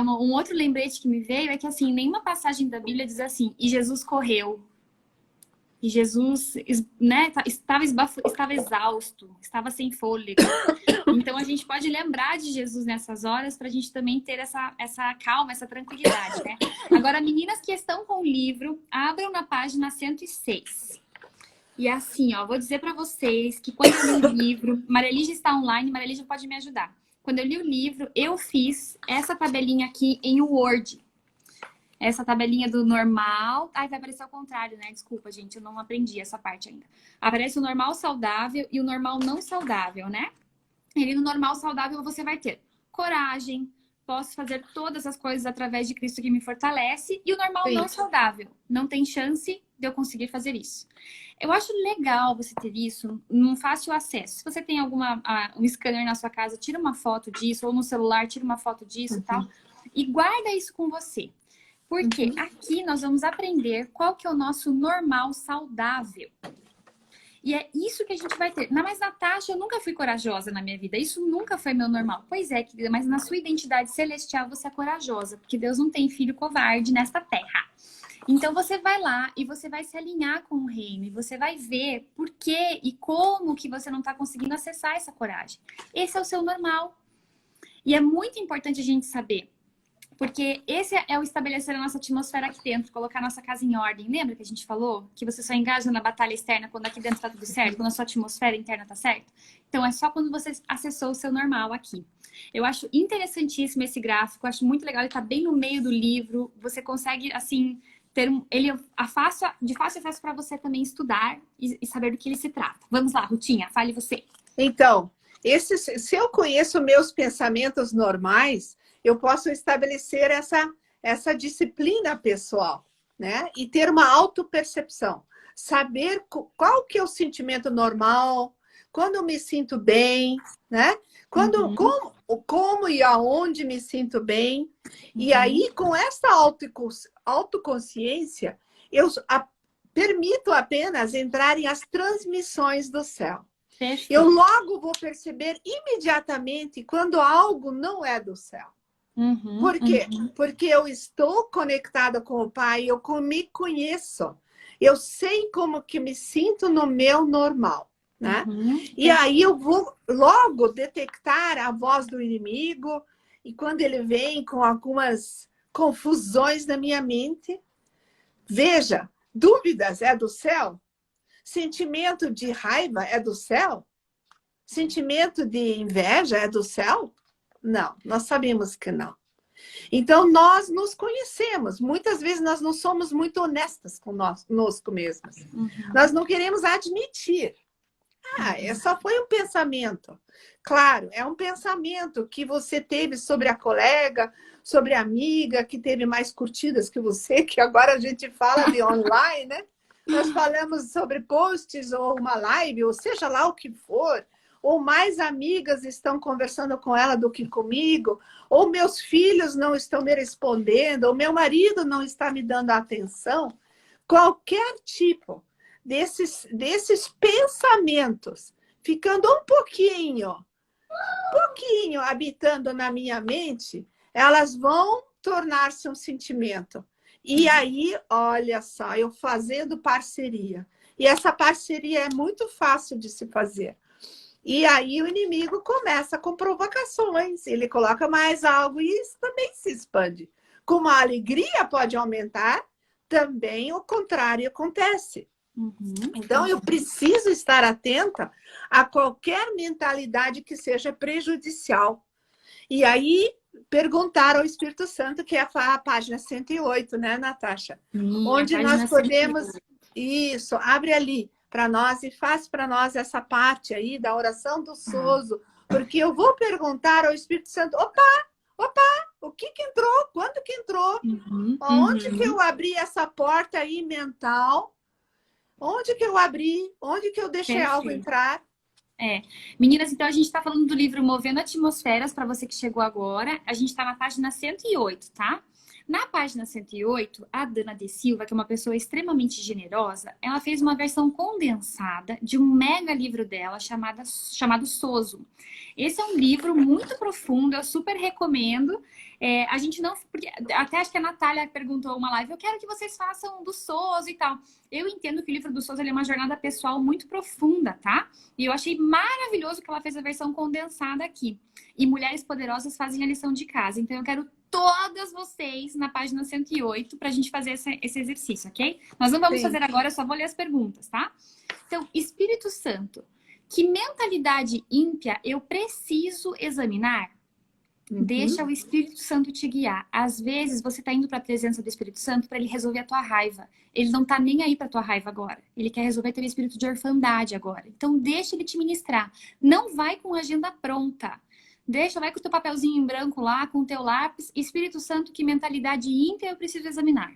Um outro lembrete que me veio é que, assim, nenhuma passagem da Bíblia diz assim, e Jesus correu. E Jesus, né, estava exausto, estava sem fôlego. Então, a gente pode lembrar de Jesus nessas horas para a gente também ter essa calma, essa tranquilidade, né? Agora, meninas que estão com o livro, abram na página 106. E assim, ó, vou dizer para vocês que quando eu li o livro, Maria Lígia está online, Maria Lígia pode me ajudar. Quando eu li o livro, eu fiz essa tabelinha aqui em Word. Essa tabelinha do normal... Ai, vai aparecer ao contrário, né? Desculpa, gente, eu não aprendi essa parte ainda. Aparece o normal saudável e o normal não saudável, né? E no normal saudável você vai ter coragem, posso fazer todas as coisas através de Cristo que me fortalece. E o normal não saudável, não tem chance de eu conseguir fazer isso. Eu acho legal você ter isso num fácil acesso. Se você tem um scanner na sua casa, tira uma foto disso, ou no celular, tira uma foto disso e tal. E guarda isso com você. Porque aqui nós vamos aprender qual que é o nosso normal saudável. E é isso que a gente vai ter. Mas, Natasha, eu nunca fui corajosa na minha vida. Isso nunca foi meu normal. Pois é, querida, mas na sua identidade celestial você é corajosa. Porque Deus não tem filho covarde nesta terra. Então, você vai lá e você vai se alinhar com o reino. E você vai ver por que e como que você não está conseguindo acessar essa coragem. Esse é o seu normal. E é muito importante a gente saber. Porque esse é o estabelecer a nossa atmosfera aqui dentro, colocar a nossa casa em ordem. Lembra que a gente falou? Que você só engaja na batalha externa quando aqui dentro tá tudo certo, quando a sua atmosfera interna tá certa? Então, é só quando você acessou o seu normal aqui. Eu acho interessantíssimo esse gráfico, eu acho muito legal, ele tá bem no meio do livro. Você consegue, assim, ter ele de fácil acesso para você também estudar e saber do que ele se trata. Vamos lá, Rutinha, fale você. Então, se eu conheço meus pensamentos normais, eu posso estabelecer essa disciplina pessoal, né? E ter uma autopercepção. Saber qual que é o sentimento normal, quando eu me sinto bem, né? Quando, como e aonde me sinto bem. E aí, com essa autoconsciência, eu permito apenas entrarem as transmissões do céu. Perfeito. Eu logo vou perceber imediatamente quando algo não é do céu. Por quê? Porque eu estou conectada com o Pai, eu me conheço. Eu sei como que me sinto no meu normal, né? E aí eu vou logo detectar a voz do inimigo, e quando ele vem com algumas confusões na minha mente, veja, dúvidas é do céu? Sentimento de raiva é do céu? Sentimento de inveja é do céu? Não, nós sabemos que não. Então, nós nos conhecemos. Muitas vezes nós não somos muito honestas conosco mesmas. Nós não queremos admitir. Esse foi um pensamento. Claro, é um pensamento que você teve sobre a colega, sobre a amiga, que teve mais curtidas que você, que agora a gente fala de online, né? Nós falamos sobre posts ou uma live, ou seja lá o que for, ou mais amigas estão conversando com ela do que comigo, ou meus filhos não estão me respondendo, ou meu marido não está me dando atenção. Qualquer tipo desses pensamentos ficando um pouquinho habitando na minha mente, elas vão tornar-se um sentimento. E aí, olha só, eu fazendo parceria. E essa parceria é muito fácil de se fazer. E aí o inimigo começa com provocações. Ele coloca mais algo e isso também se expande. Como a alegria pode aumentar, também o contrário acontece. Então, eu preciso estar atenta a qualquer mentalidade que seja prejudicial. E aí, perguntar ao Espírito Santo, que é a página 108, né, Natasha? Onde nós podemos... 108. Isso, abre ali para nós e faz para nós essa parte aí da oração do Soso, porque eu vou perguntar ao Espírito Santo, opa, o que entrou? Quando que entrou? Onde que eu abri essa porta aí mental? Onde que eu abri? Onde que eu deixei algo entrar? Meninas, então a gente está falando do livro Movendo Atmosferas, para você que chegou agora. A gente está na página 108, tá? Na página 108, a Dana de Silva, que é uma pessoa extremamente generosa, ela fez uma versão condensada de um mega livro dela chamado Soso. Esse é um livro muito profundo, eu super recomendo. A gente não... Porque até acho que a Natália perguntou uma live, eu quero que vocês façam do Soso e tal. Eu entendo que o livro do Soso é uma jornada pessoal muito profunda, tá? E eu achei maravilhoso que ela fez a versão condensada aqui. E Mulheres Poderosas fazem a lição de casa. Então eu quero todas vocês na página 108 para a gente fazer esse exercício, ok? Nós não vamos fazer agora, eu só vou ler as perguntas, tá? Então, Espírito Santo, que mentalidade ímpia eu preciso examinar? Deixa o Espírito Santo te guiar. Às vezes, você está indo para a presença do Espírito Santo para ele resolver a tua raiva. Ele não está nem aí para a tua raiva agora. Ele quer resolver teu espírito de orfandade agora. Então, deixa ele te ministrar. Não vai com a agenda pronta. Vai com o teu papelzinho em branco lá, com o teu lápis. Espírito Santo, que mentalidade ímpia eu preciso examinar?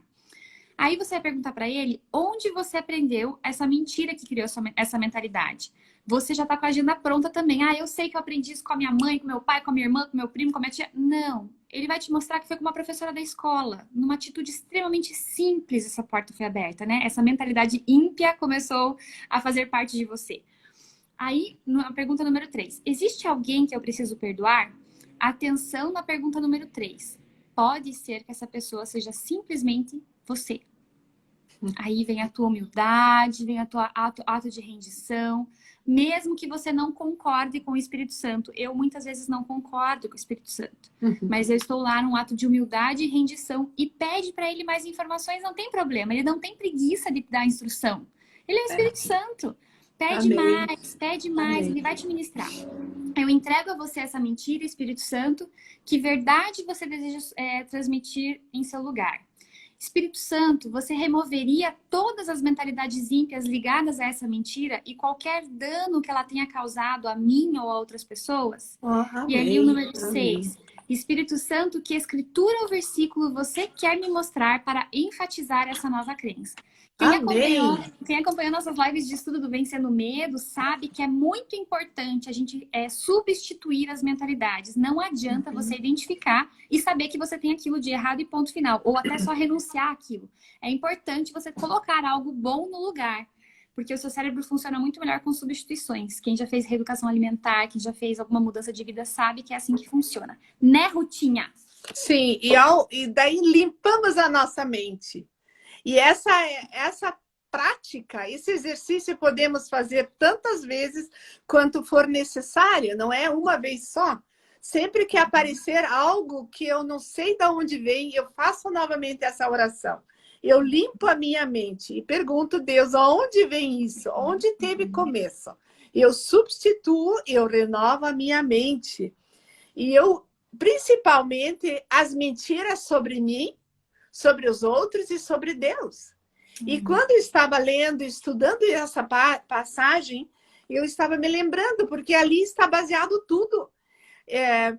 Aí você vai perguntar para ele onde você aprendeu essa mentira que criou essa mentalidade. Você já está com a agenda pronta também. Eu sei que eu aprendi isso com a minha mãe, com meu pai, com a minha irmã, com meu primo, com a minha tia. Não. Ele vai te mostrar que foi com uma professora da escola. Numa atitude extremamente simples, essa porta foi aberta, né? Essa mentalidade ímpia começou a fazer parte de você. Aí, na pergunta número 3. Existe alguém que eu preciso perdoar? Atenção na pergunta número 3. Pode ser que essa pessoa seja simplesmente você. Aí vem a tua humildade, vem a tua ato de rendição. Mesmo que você não concorde com o Espírito Santo. Eu muitas vezes não concordo com o Espírito Santo. Mas eu estou lá num ato de humildade e rendição. E pede para ele mais informações, não tem problema. Ele não tem preguiça de dar instrução. Ele é o Espírito Santo. Pede mais, ele vai te ministrar. Eu entrego a você essa mentira, Espírito Santo, que verdade você deseja transmitir em seu lugar. Espírito Santo, você removeria todas as mentalidades ímpias ligadas a essa mentira e qualquer dano que ela tenha causado a mim ou a outras pessoas? E ali o número 6. Espírito Santo, que escritura ou versículo você quer me mostrar para enfatizar essa nova crença? Amém. Quem acompanhou nossas lives de estudo do Vencendo o Medo sabe que é muito importante a gente substituir as mentalidades. Não adianta você identificar e saber que você tem aquilo de errado e ponto final, ou até só renunciar àquilo. É importante você colocar algo bom no lugar, porque o seu cérebro funciona muito melhor com substituições. Quem já fez reeducação alimentar, quem já fez alguma mudança de vida sabe que é assim que funciona. Né, Rutinha? Sim, e daí limpamos a nossa mente. E essa prática, esse exercício podemos fazer tantas vezes quanto for necessário, não é uma vez só. Sempre que aparecer algo que eu não sei de onde vem, eu faço novamente essa oração. Eu limpo a minha mente e pergunto a Deus, aonde vem isso? Onde teve começo? Eu substituo, eu renovo a minha mente. E eu, principalmente, as mentiras sobre mim, sobre os outros e sobre Deus. E quando eu estava lendo, estudando essa passagem, eu estava me lembrando, porque ali está baseado tudo.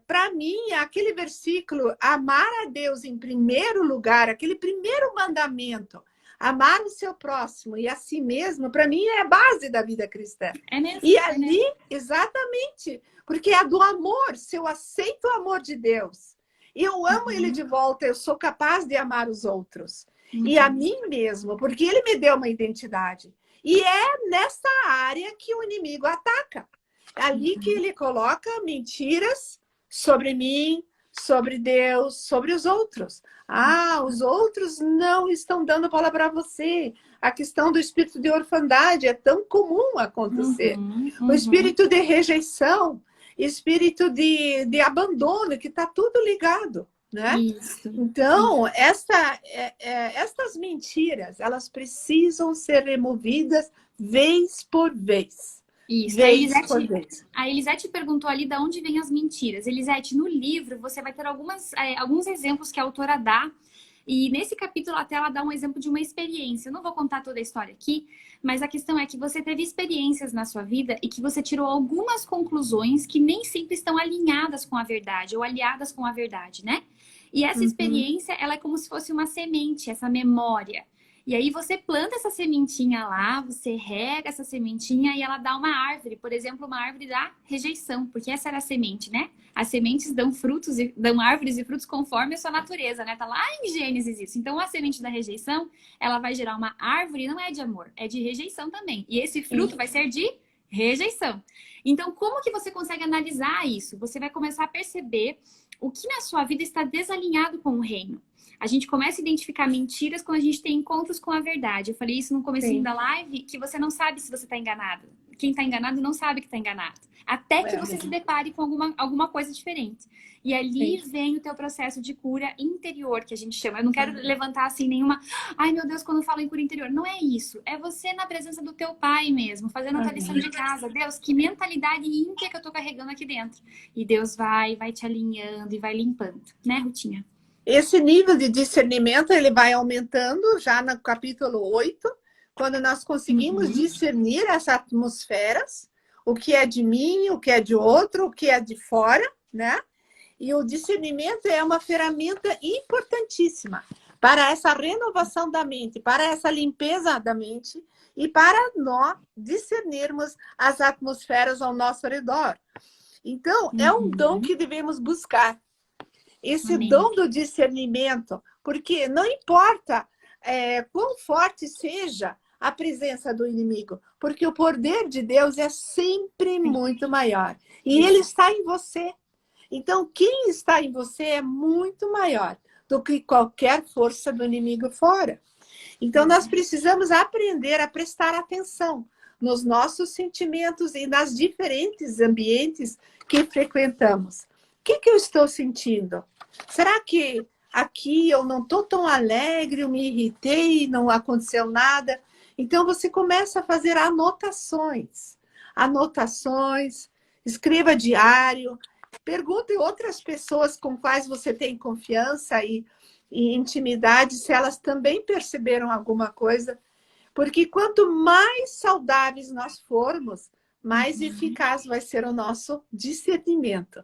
Para mim, aquele versículo, amar a Deus em primeiro lugar, aquele primeiro mandamento, amar o seu próximo e a si mesmo, para mim é a base da vida cristã. É mesmo, e ali, exatamente, porque é do amor, se eu aceito o amor de Deus, e eu amo ele de volta, eu sou capaz de amar os outros. E a mim mesmo, porque ele me deu uma identidade. E é nessa área que o inimigo ataca. É ali que ele coloca mentiras sobre mim, sobre Deus, sobre os outros. Ah, os outros não estão dando bola para você. A questão do espírito de orfandade é tão comum acontecer. O espírito de rejeição, espírito de abandono, que está tudo ligado. Né? Isso. Então, essas mentiras, elas precisam ser removidas vez por vez. Isso. A Elisete perguntou ali de onde vêm as mentiras. Elisete, no livro você vai ter alguns exemplos que a autora dá. E nesse capítulo até ela dá um exemplo de uma experiência. Eu não vou contar toda a história aqui, mas a questão é que você teve experiências na sua vida e que você tirou algumas conclusões que nem sempre estão alinhadas com a verdade ou aliadas com a verdade, né? E essa experiência, ela é como se fosse uma semente, essa memória. E aí você planta essa sementinha lá, você rega essa sementinha e ela dá uma árvore. Por exemplo, uma árvore da rejeição, porque essa era a semente, né? As sementes dão frutos, dão árvores e frutos conforme a sua natureza, né? Tá lá em Gênesis isso. Então, a semente da rejeição, ela vai gerar uma árvore, não é de amor, é de rejeição também. E esse fruto vai ser de rejeição. Então, como que você consegue analisar isso? Você vai começar a perceber o que na sua vida está desalinhado com o reino. A gente começa a identificar mentiras quando a gente tem encontros com a verdade. Eu falei isso no comecinho da live, que você não sabe se você está enganado. Quem está enganado não sabe que está enganado. Até que você se depare com alguma coisa diferente. E ali vem o teu processo de cura interior, que a gente chama. Eu não quero levantar assim nenhuma... Ai, meu Deus, quando eu falo em cura interior. Não é isso. É você na presença do teu pai mesmo, fazendo a tua lição de casa. Deus, que mentalidade ímpia que eu tô carregando aqui dentro. E Deus vai te alinhando e vai limpando. Né, Rutinha? Esse nível de discernimento, ele vai aumentando já no capítulo 8, quando nós conseguimos discernir essas atmosferas, o que é de mim, o que é de outro, o que é de fora, né? E o discernimento é uma ferramenta importantíssima para essa renovação da mente, para essa limpeza da mente e para nós discernirmos as atmosferas ao nosso redor. Então, é um dom que devemos buscar. Esse dom do discernimento, porque não importa quão forte seja a presença do inimigo, porque o poder de Deus é sempre muito maior. E ele está em você. Então, quem está em você é muito maior do que qualquer força do inimigo fora. Então, nós precisamos aprender a prestar atenção nos nossos sentimentos e nas diferentes ambientes que frequentamos. O que eu estou sentindo? Será que aqui eu não estou tão alegre, eu me irritei, não aconteceu nada? Então, você começa a fazer anotações. Anotações, escreva diário, pergunte outras pessoas com quais você tem confiança e intimidade, se elas também perceberam alguma coisa. Porque quanto mais saudáveis nós formos, mais eficaz vai ser o nosso discernimento.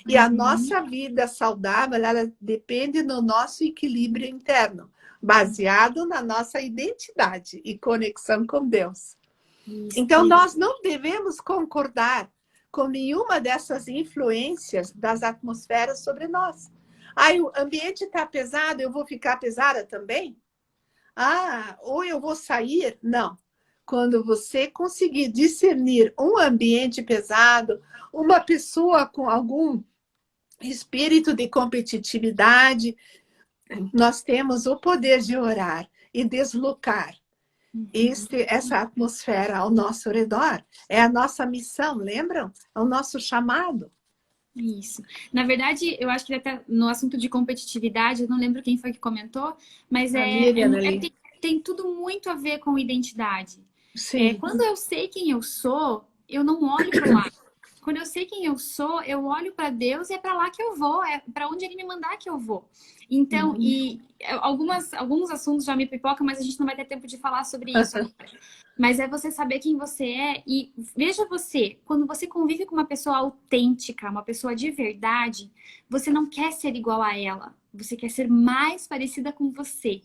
E a nossa vida saudável, ela depende do nosso equilíbrio interno, baseado na nossa identidade e conexão com Deus. Então, nós não devemos concordar com nenhuma dessas influências das atmosferas sobre nós. O ambiente está pesado, eu vou ficar pesada também? Ou eu vou sair? Não. Quando você conseguir discernir um ambiente pesado, uma pessoa com algum espírito de competitividade, nós temos o poder de orar e deslocar essa atmosfera ao nosso redor. É a nossa missão, lembram? É o nosso chamado. Isso. Na verdade, eu acho que até no assunto de competitividade, eu não lembro quem foi que comentou, mas tem tudo muito a ver com identidade. Sim. Quando eu sei quem eu sou, eu não olho para lá. Quando eu sei quem eu sou, eu olho para Deus e é para lá que eu vou, é para onde Ele me mandar que eu vou. Então, e alguns assuntos já me pipocam, mas a gente não vai ter tempo de falar sobre isso. Mas é você saber quem você é e veja você, quando você convive com uma pessoa autêntica, uma pessoa de verdade, você não quer ser igual a ela, você quer ser mais parecida com você.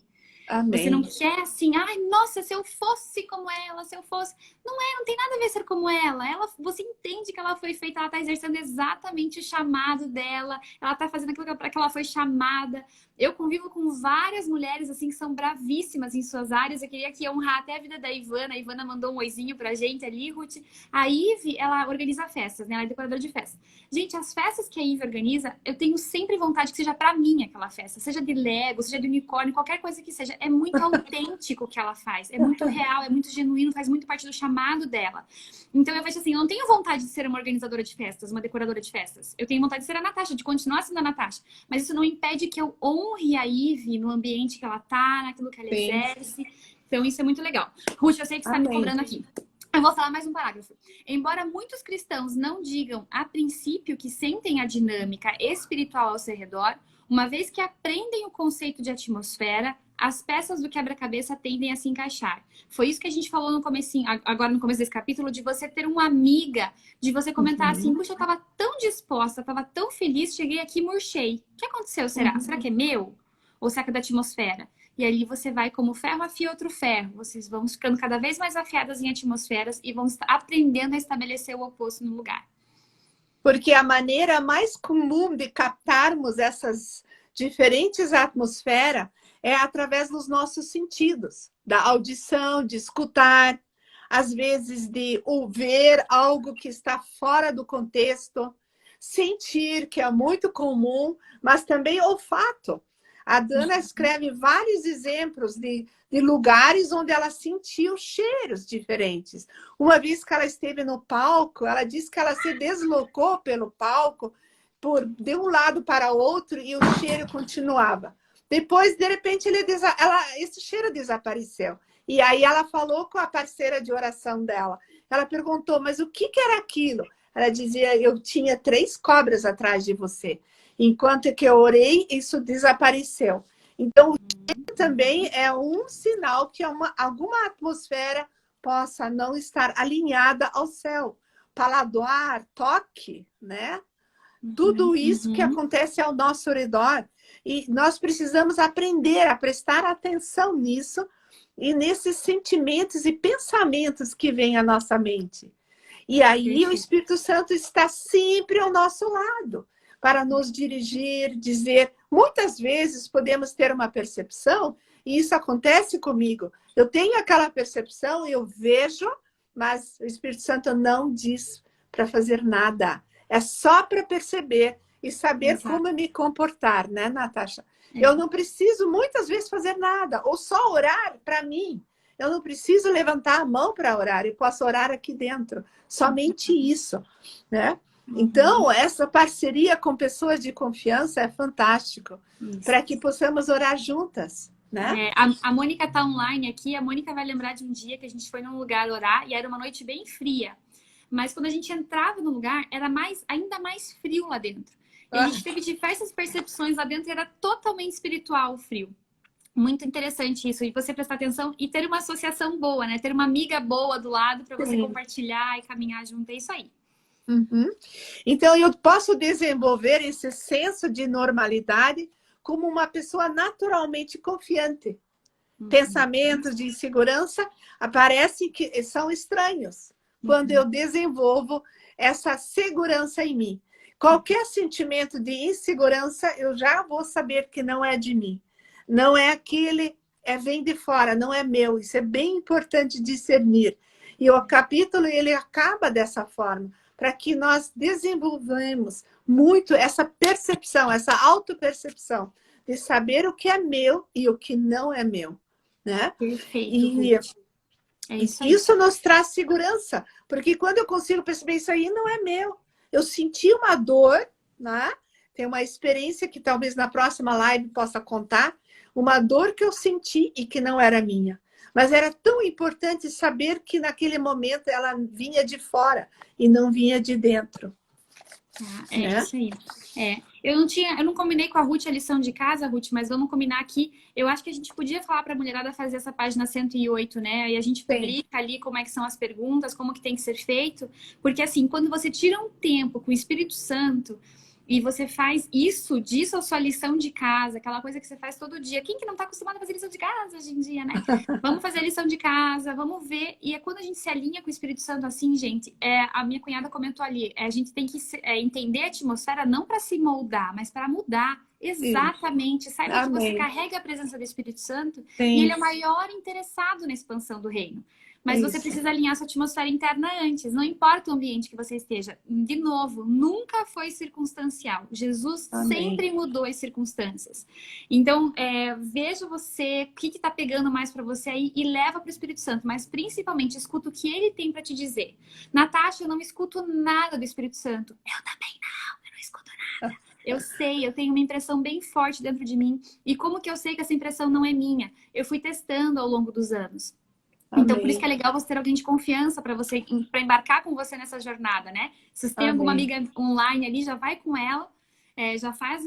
Amém. Você não quer assim, ai, nossa, se eu fosse como ela, se eu fosse... Não tem nada a ver ser como ela. Você entende que ela foi feita, ela está exercendo exatamente o chamado dela, ela está fazendo aquilo para que ela foi chamada. Eu convivo com várias mulheres, assim, que são bravíssimas em suas áreas. Eu queria aqui honrar até a vida da Ivana. A Ivana mandou um oizinho pra gente ali, Ruth. A Ive, ela organiza festas, né? Ela é decoradora de festas. Gente, as festas que a Ive organiza, eu tenho sempre vontade que seja pra mim aquela festa. Seja de Lego, seja de unicórnio, qualquer coisa que seja. É muito autêntico o que ela faz. É muito real, é muito genuíno, faz muito parte do chamado dela. Então eu vejo assim, eu não tenho vontade de ser uma organizadora de festas, uma decoradora de festas. Eu tenho vontade de ser a Natasha, de continuar sendo a Natasha. Mas isso não impede que eu honre a Ive no ambiente que ela tá, naquilo que ela exerce. Então isso é muito legal. Ruth, eu sei que você está me cobrando aqui. Eu vou falar mais um parágrafo. Embora muitos cristãos não digam a princípio que sentem a dinâmica espiritual ao seu redor, uma vez que aprendem o conceito de atmosfera, as peças do quebra-cabeça tendem a se encaixar. Foi isso que a gente falou no comecinho, agora no começo desse capítulo, de você ter uma amiga, de você comentar assim, puxa, eu tava tão disposta, tava tão feliz, cheguei aqui e murchei. O que aconteceu, será? Será que é meu? Ou será que é da atmosfera? E ali você vai como ferro afia outro ferro. Vocês vão ficando cada vez mais afiadas em atmosferas e vão aprendendo a estabelecer o oposto no lugar. Porque a maneira mais comum de captarmos essas diferentes atmosferas é através dos nossos sentidos, da audição, de escutar, às vezes de ver algo que está fora do contexto, sentir, que é muito comum, mas também olfato. A Dana escreve vários exemplos de lugares onde ela sentiu cheiros diferentes. Uma vez que ela esteve no palco, ela disse que ela se deslocou pelo palco de um lado para o outro e o cheiro continuava. Depois, de repente, esse cheiro desapareceu. E aí ela falou com a parceira de oração dela. Ela perguntou, mas o que era aquilo? Ela dizia, eu tinha 3 cobras atrás de você. Enquanto que eu orei, isso desapareceu. Então, o cheiro também é um sinal que alguma atmosfera possa não estar alinhada ao céu. Paladar, toque, né? Tudo isso que acontece ao nosso redor. E nós precisamos aprender a prestar atenção nisso e nesses sentimentos e pensamentos que vêm à nossa mente. E aí o Espírito Santo está sempre ao nosso lado para nos dirigir, dizer. Muitas vezes podemos ter uma percepção, e isso acontece comigo. Eu tenho aquela percepção, eu vejo, mas o Espírito Santo não diz para fazer nada. É só para perceber e saber como me comportar, né, Natasha? Eu não preciso muitas vezes fazer nada, ou só orar para mim. Eu não preciso levantar a mão para orar, eu posso orar aqui dentro. Somente isso, né? Então, essa parceria com pessoas de confiança é fantástico, para que possamos orar juntas, né? A Mônica está online aqui, a Mônica vai lembrar de um dia que a gente foi num lugar orar e era uma noite bem fria. Mas quando a gente entrava no lugar, era ainda mais frio lá dentro. E a gente teve diversas percepções lá dentro e era totalmente espiritual o frio. Muito interessante isso. E você prestar atenção e ter uma associação boa, né? Ter uma amiga boa do lado para você compartilhar e caminhar junto. É isso aí. Uhum. Então, eu posso desenvolver esse senso de normalidade como uma pessoa naturalmente confiante. Pensamentos de insegurança aparecem que são estranhos quando eu desenvolvo essa segurança em mim. Qualquer sentimento de insegurança, eu já vou saber que não é de mim. Não é aquele, vem de fora, não é meu. Isso é bem importante discernir. E o capítulo, ele acaba dessa forma, para que nós desenvolvamos muito essa percepção, essa autopercepção, de saber o que é meu e o que não é meu. Né? Perfeito, E Ruth. É isso aí. isso nos traz segurança, porque quando eu consigo perceber isso aí, não é meu. Eu senti uma dor, né? Tem uma experiência que talvez na próxima live possa contar, uma dor que eu senti e que não era minha. Mas era tão importante saber que naquele momento ela vinha de fora e não vinha de dentro. É isso aí. Eu não combinei com a Ruth a lição de casa, Ruth, mas vamos combinar aqui. Eu acho que a gente podia falar para a mulherada fazer essa página 108, né? E a gente publica ali como é que são as perguntas, como que tem que ser feito. Porque assim, quando você tira um tempo com o Espírito Santo e você faz disso a sua lição de casa, aquela coisa que você faz todo dia. Quem que não está acostumado a fazer lição de casa hoje em dia, né? Vamos fazer a lição de casa, vamos ver. E é quando a gente se alinha com o Espírito Santo assim, gente, a minha cunhada comentou ali, a gente tem que entender a atmosfera não para se moldar, mas para mudar. Exatamente. Saiba que você carrega a presença do Espírito Santo e ele é o maior interessado na expansão do reino. Mas você precisa alinhar sua atmosfera interna antes. Não importa o ambiente que você esteja. De novo, nunca foi circunstancial. Jesus sempre mudou as circunstâncias. Então, veja você, o que está pegando mais para você aí e leva para o Espírito Santo. Mas, principalmente, escuta o que ele tem para te dizer. Natasha, eu não escuto nada do Espírito Santo. Eu também não. Eu não escuto nada. Eu sei, eu tenho uma impressão bem forte dentro de mim. E como que eu sei que essa impressão não é minha? Eu fui testando ao longo dos anos. Então, por isso que é legal você ter alguém de confiança para embarcar com você nessa jornada, né? Se você tem alguma amiga online ali, já vai com ela,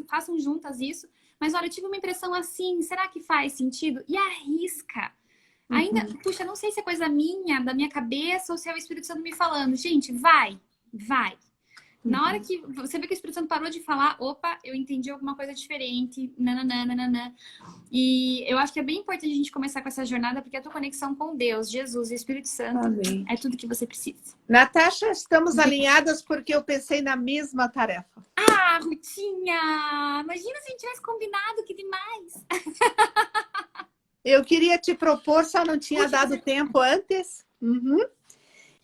façam juntas isso. Mas olha, eu tive uma impressão assim, será que faz sentido? E arrisca. Ainda, puxa, não sei se é coisa minha, da minha cabeça, ou se é o Espírito Santo me falando. Gente, vai. Na hora que você vê que o Espírito Santo parou de falar, opa, eu entendi alguma coisa diferente, nananana. E eu acho que é bem importante a gente começar com essa jornada, porque a tua conexão com Deus, Jesus e Espírito Santo é tudo que você precisa. Natasha, estamos alinhadas porque eu pensei na mesma tarefa. Ah, Rutinha! Imagina se a gente tivesse combinado, que demais! Eu queria te propor, só não tinha dado tempo antes.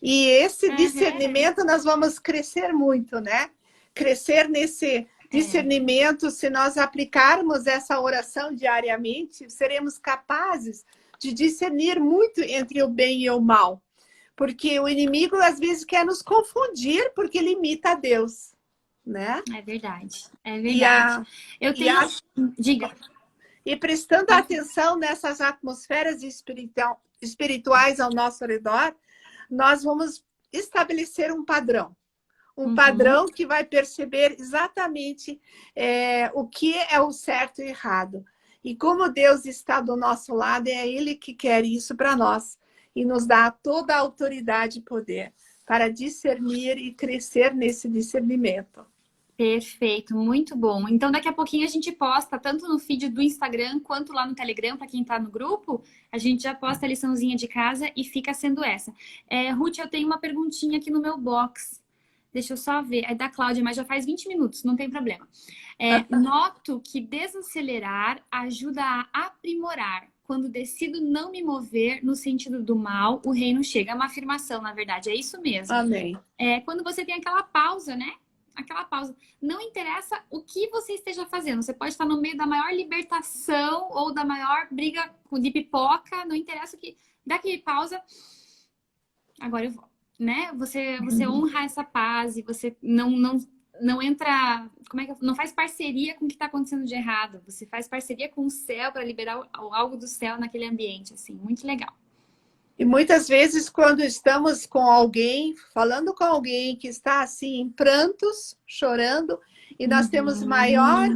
E esse discernimento nós vamos crescer muito, né? Crescer nesse discernimento, se nós aplicarmos essa oração diariamente, seremos capazes de discernir muito entre o bem e o mal. Porque o inimigo, às vezes, quer nos confundir porque ele imita a Deus, né? É verdade, é verdade. Diga. E prestando atenção nessas atmosferas espirituais ao nosso redor, nós vamos estabelecer um padrão. Um padrão que vai perceber exatamente o que é o certo e errado. E como Deus está do nosso lado, é Ele que quer isso para nós. E nos dá toda a autoridade e poder para discernir e crescer nesse discernimento. Perfeito, muito bom. Então, daqui a pouquinho a gente posta, tanto no feed do Instagram, quanto lá no Telegram, para quem está no grupo, a gente já posta a liçãozinha de casa e fica sendo essa. Ruth, eu tenho uma perguntinha aqui no meu box. Deixa eu só ver. É da Cláudia, mas já faz 20 minutos, não tem problema. Noto que desacelerar ajuda a aprimorar. Quando decido não me mover no sentido do mal, o reino chega. É uma afirmação, na verdade, é isso mesmo. Amém. Quando você tem aquela pausa, né? Aquela pausa. Não interessa o que você esteja fazendo. Você pode estar no meio da maior libertação ou da maior briga de pipoca. Não interessa o que... Dá aquele pausa. Agora eu vou. Né? Você honra essa paz e você não entra... Não faz parceria com o que está acontecendo de errado. Você faz parceria com o céu para liberar algo do céu naquele ambiente. Assim, muito legal. E muitas vezes, quando estamos com alguém, falando com alguém que está assim, em prantos, chorando, e nós temos maior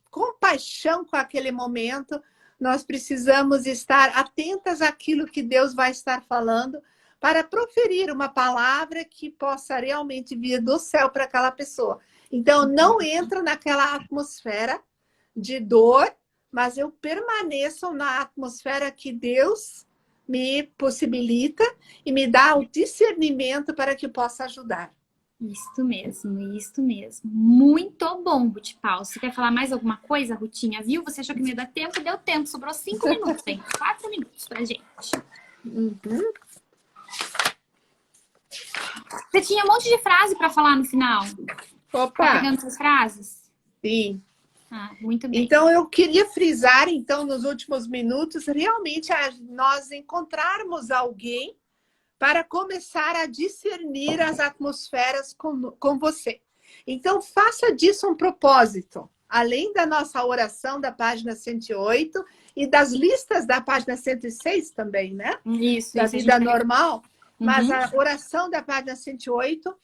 compaixão com aquele momento, nós precisamos estar atentas àquilo que Deus vai estar falando, para proferir uma palavra que possa realmente vir do céu para aquela pessoa. Então, não entro naquela atmosfera de dor, mas eu permaneço na atmosfera que Deus me possibilita e me dá o discernimento para que possa ajudar. Isso mesmo, isso mesmo. Muito bom, Ruth Paul. Você quer falar mais alguma coisa, Rutinha? Viu? Você achou que não ia dar tempo? Deu tempo. Sobrou 5 minutos, hein? 4 minutos pra gente. Uhum. Você tinha um monte de frase para falar no final. Tá Opa! pegando essas frases? Sim. Ah, muito bem. Então, eu queria frisar, então, nos últimos minutos, realmente nós encontrarmos alguém para começar a discernir as atmosferas com você. Então, faça disso um propósito. Além da nossa oração da página 108 e das listas da página 106 também, né? Isso. Da vida normal. Uhum. Mas a oração da página 108...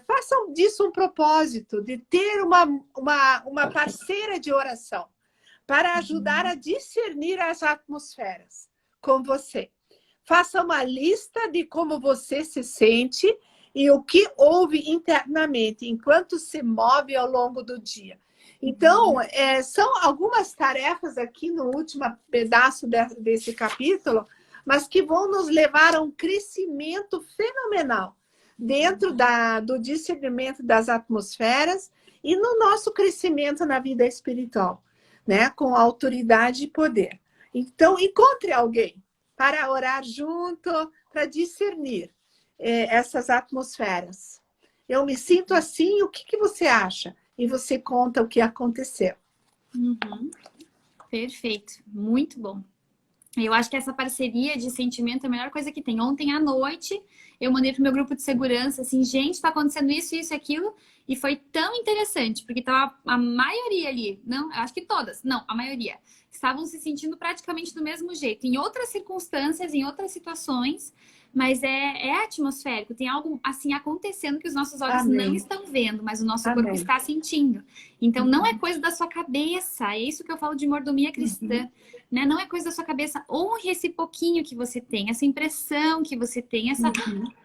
façam disso um propósito, de ter uma parceira de oração para ajudar a discernir as atmosferas com você. Faça uma lista de como você se sente e o que houve internamente, enquanto se move ao longo do dia. Então, são algumas tarefas aqui no último pedaço desse capítulo, mas que vão nos levar a um crescimento fenomenal dentro do discernimento das atmosferas e no nosso crescimento na vida espiritual, né? Com autoridade e poder. Então, encontre alguém para orar junto, para discernir essas atmosferas. Eu me sinto assim, o que você acha? E você conta o que aconteceu. Uhum. Perfeito, muito bom. Eu acho que essa parceria de sentimento é a melhor coisa que tem. Ontem à noite, eu mandei pro meu grupo de segurança, assim, gente, tá acontecendo isso, isso e aquilo. E foi tão interessante, porque tava a maioria ali, não, acho que todas, não, a maioria, estavam se sentindo praticamente do mesmo jeito, em outras circunstâncias, em outras situações, mas é atmosférico, tem algo assim acontecendo que os nossos olhos não estão vendo, mas o nosso corpo está sentindo. Então não é coisa da sua cabeça, é isso que eu falo de mordomia cristã, né? Não é coisa da sua cabeça, honre esse pouquinho que você tem, essa impressão que você tem,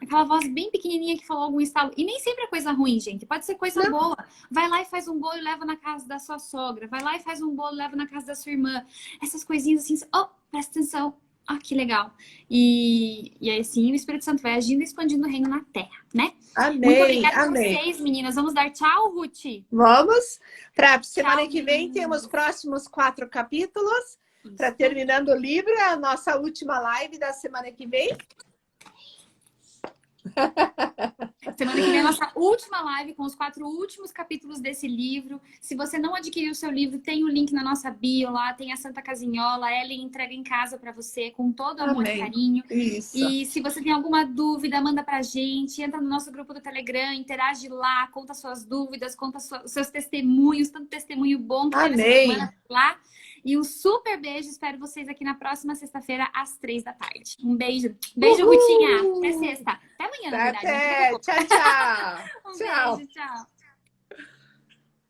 aquela voz bem pequenininha que falou algum estalo, e nem sempre é coisa ruim, gente, pode ser coisa boa. Vai lá e faz um bolo e leva na casa da sua sogra, vai lá e faz um bolo e leva na casa da sua irmã, essas coisinhas assim, oh, presta atenção. Ah, que legal. E assim o Espírito Santo vai agindo e expandindo o reino na Terra, né? Amém. Muito obrigada a vocês, meninas. Vamos dar tchau, Ruth? Vamos. Para semana Tchau, que vem meninas. temos próximos 4 capítulos. Para terminando o livro, é a nossa última live da semana que vem. Semana que vem é a nossa última live com os 4 últimos capítulos desse livro. Se você não adquiriu o seu livro, tem o link na nossa bio lá, tem a Santa Casinhola, ela entrega em casa para você com todo amor e carinho. Isso. E se você tem alguma dúvida, manda pra gente, entra no nosso grupo do Telegram, interage lá, conta suas dúvidas, conta seus testemunhos, tanto testemunho bom que teve essa semana lá. E um super beijo, espero vocês aqui na próxima sexta-feira, às 3 da tarde. Um beijo. Beijo, Rutinha. Até sexta. Até amanhã, na verdade. Até. Tchau, tchau. Um Tchau. beijo, tchau.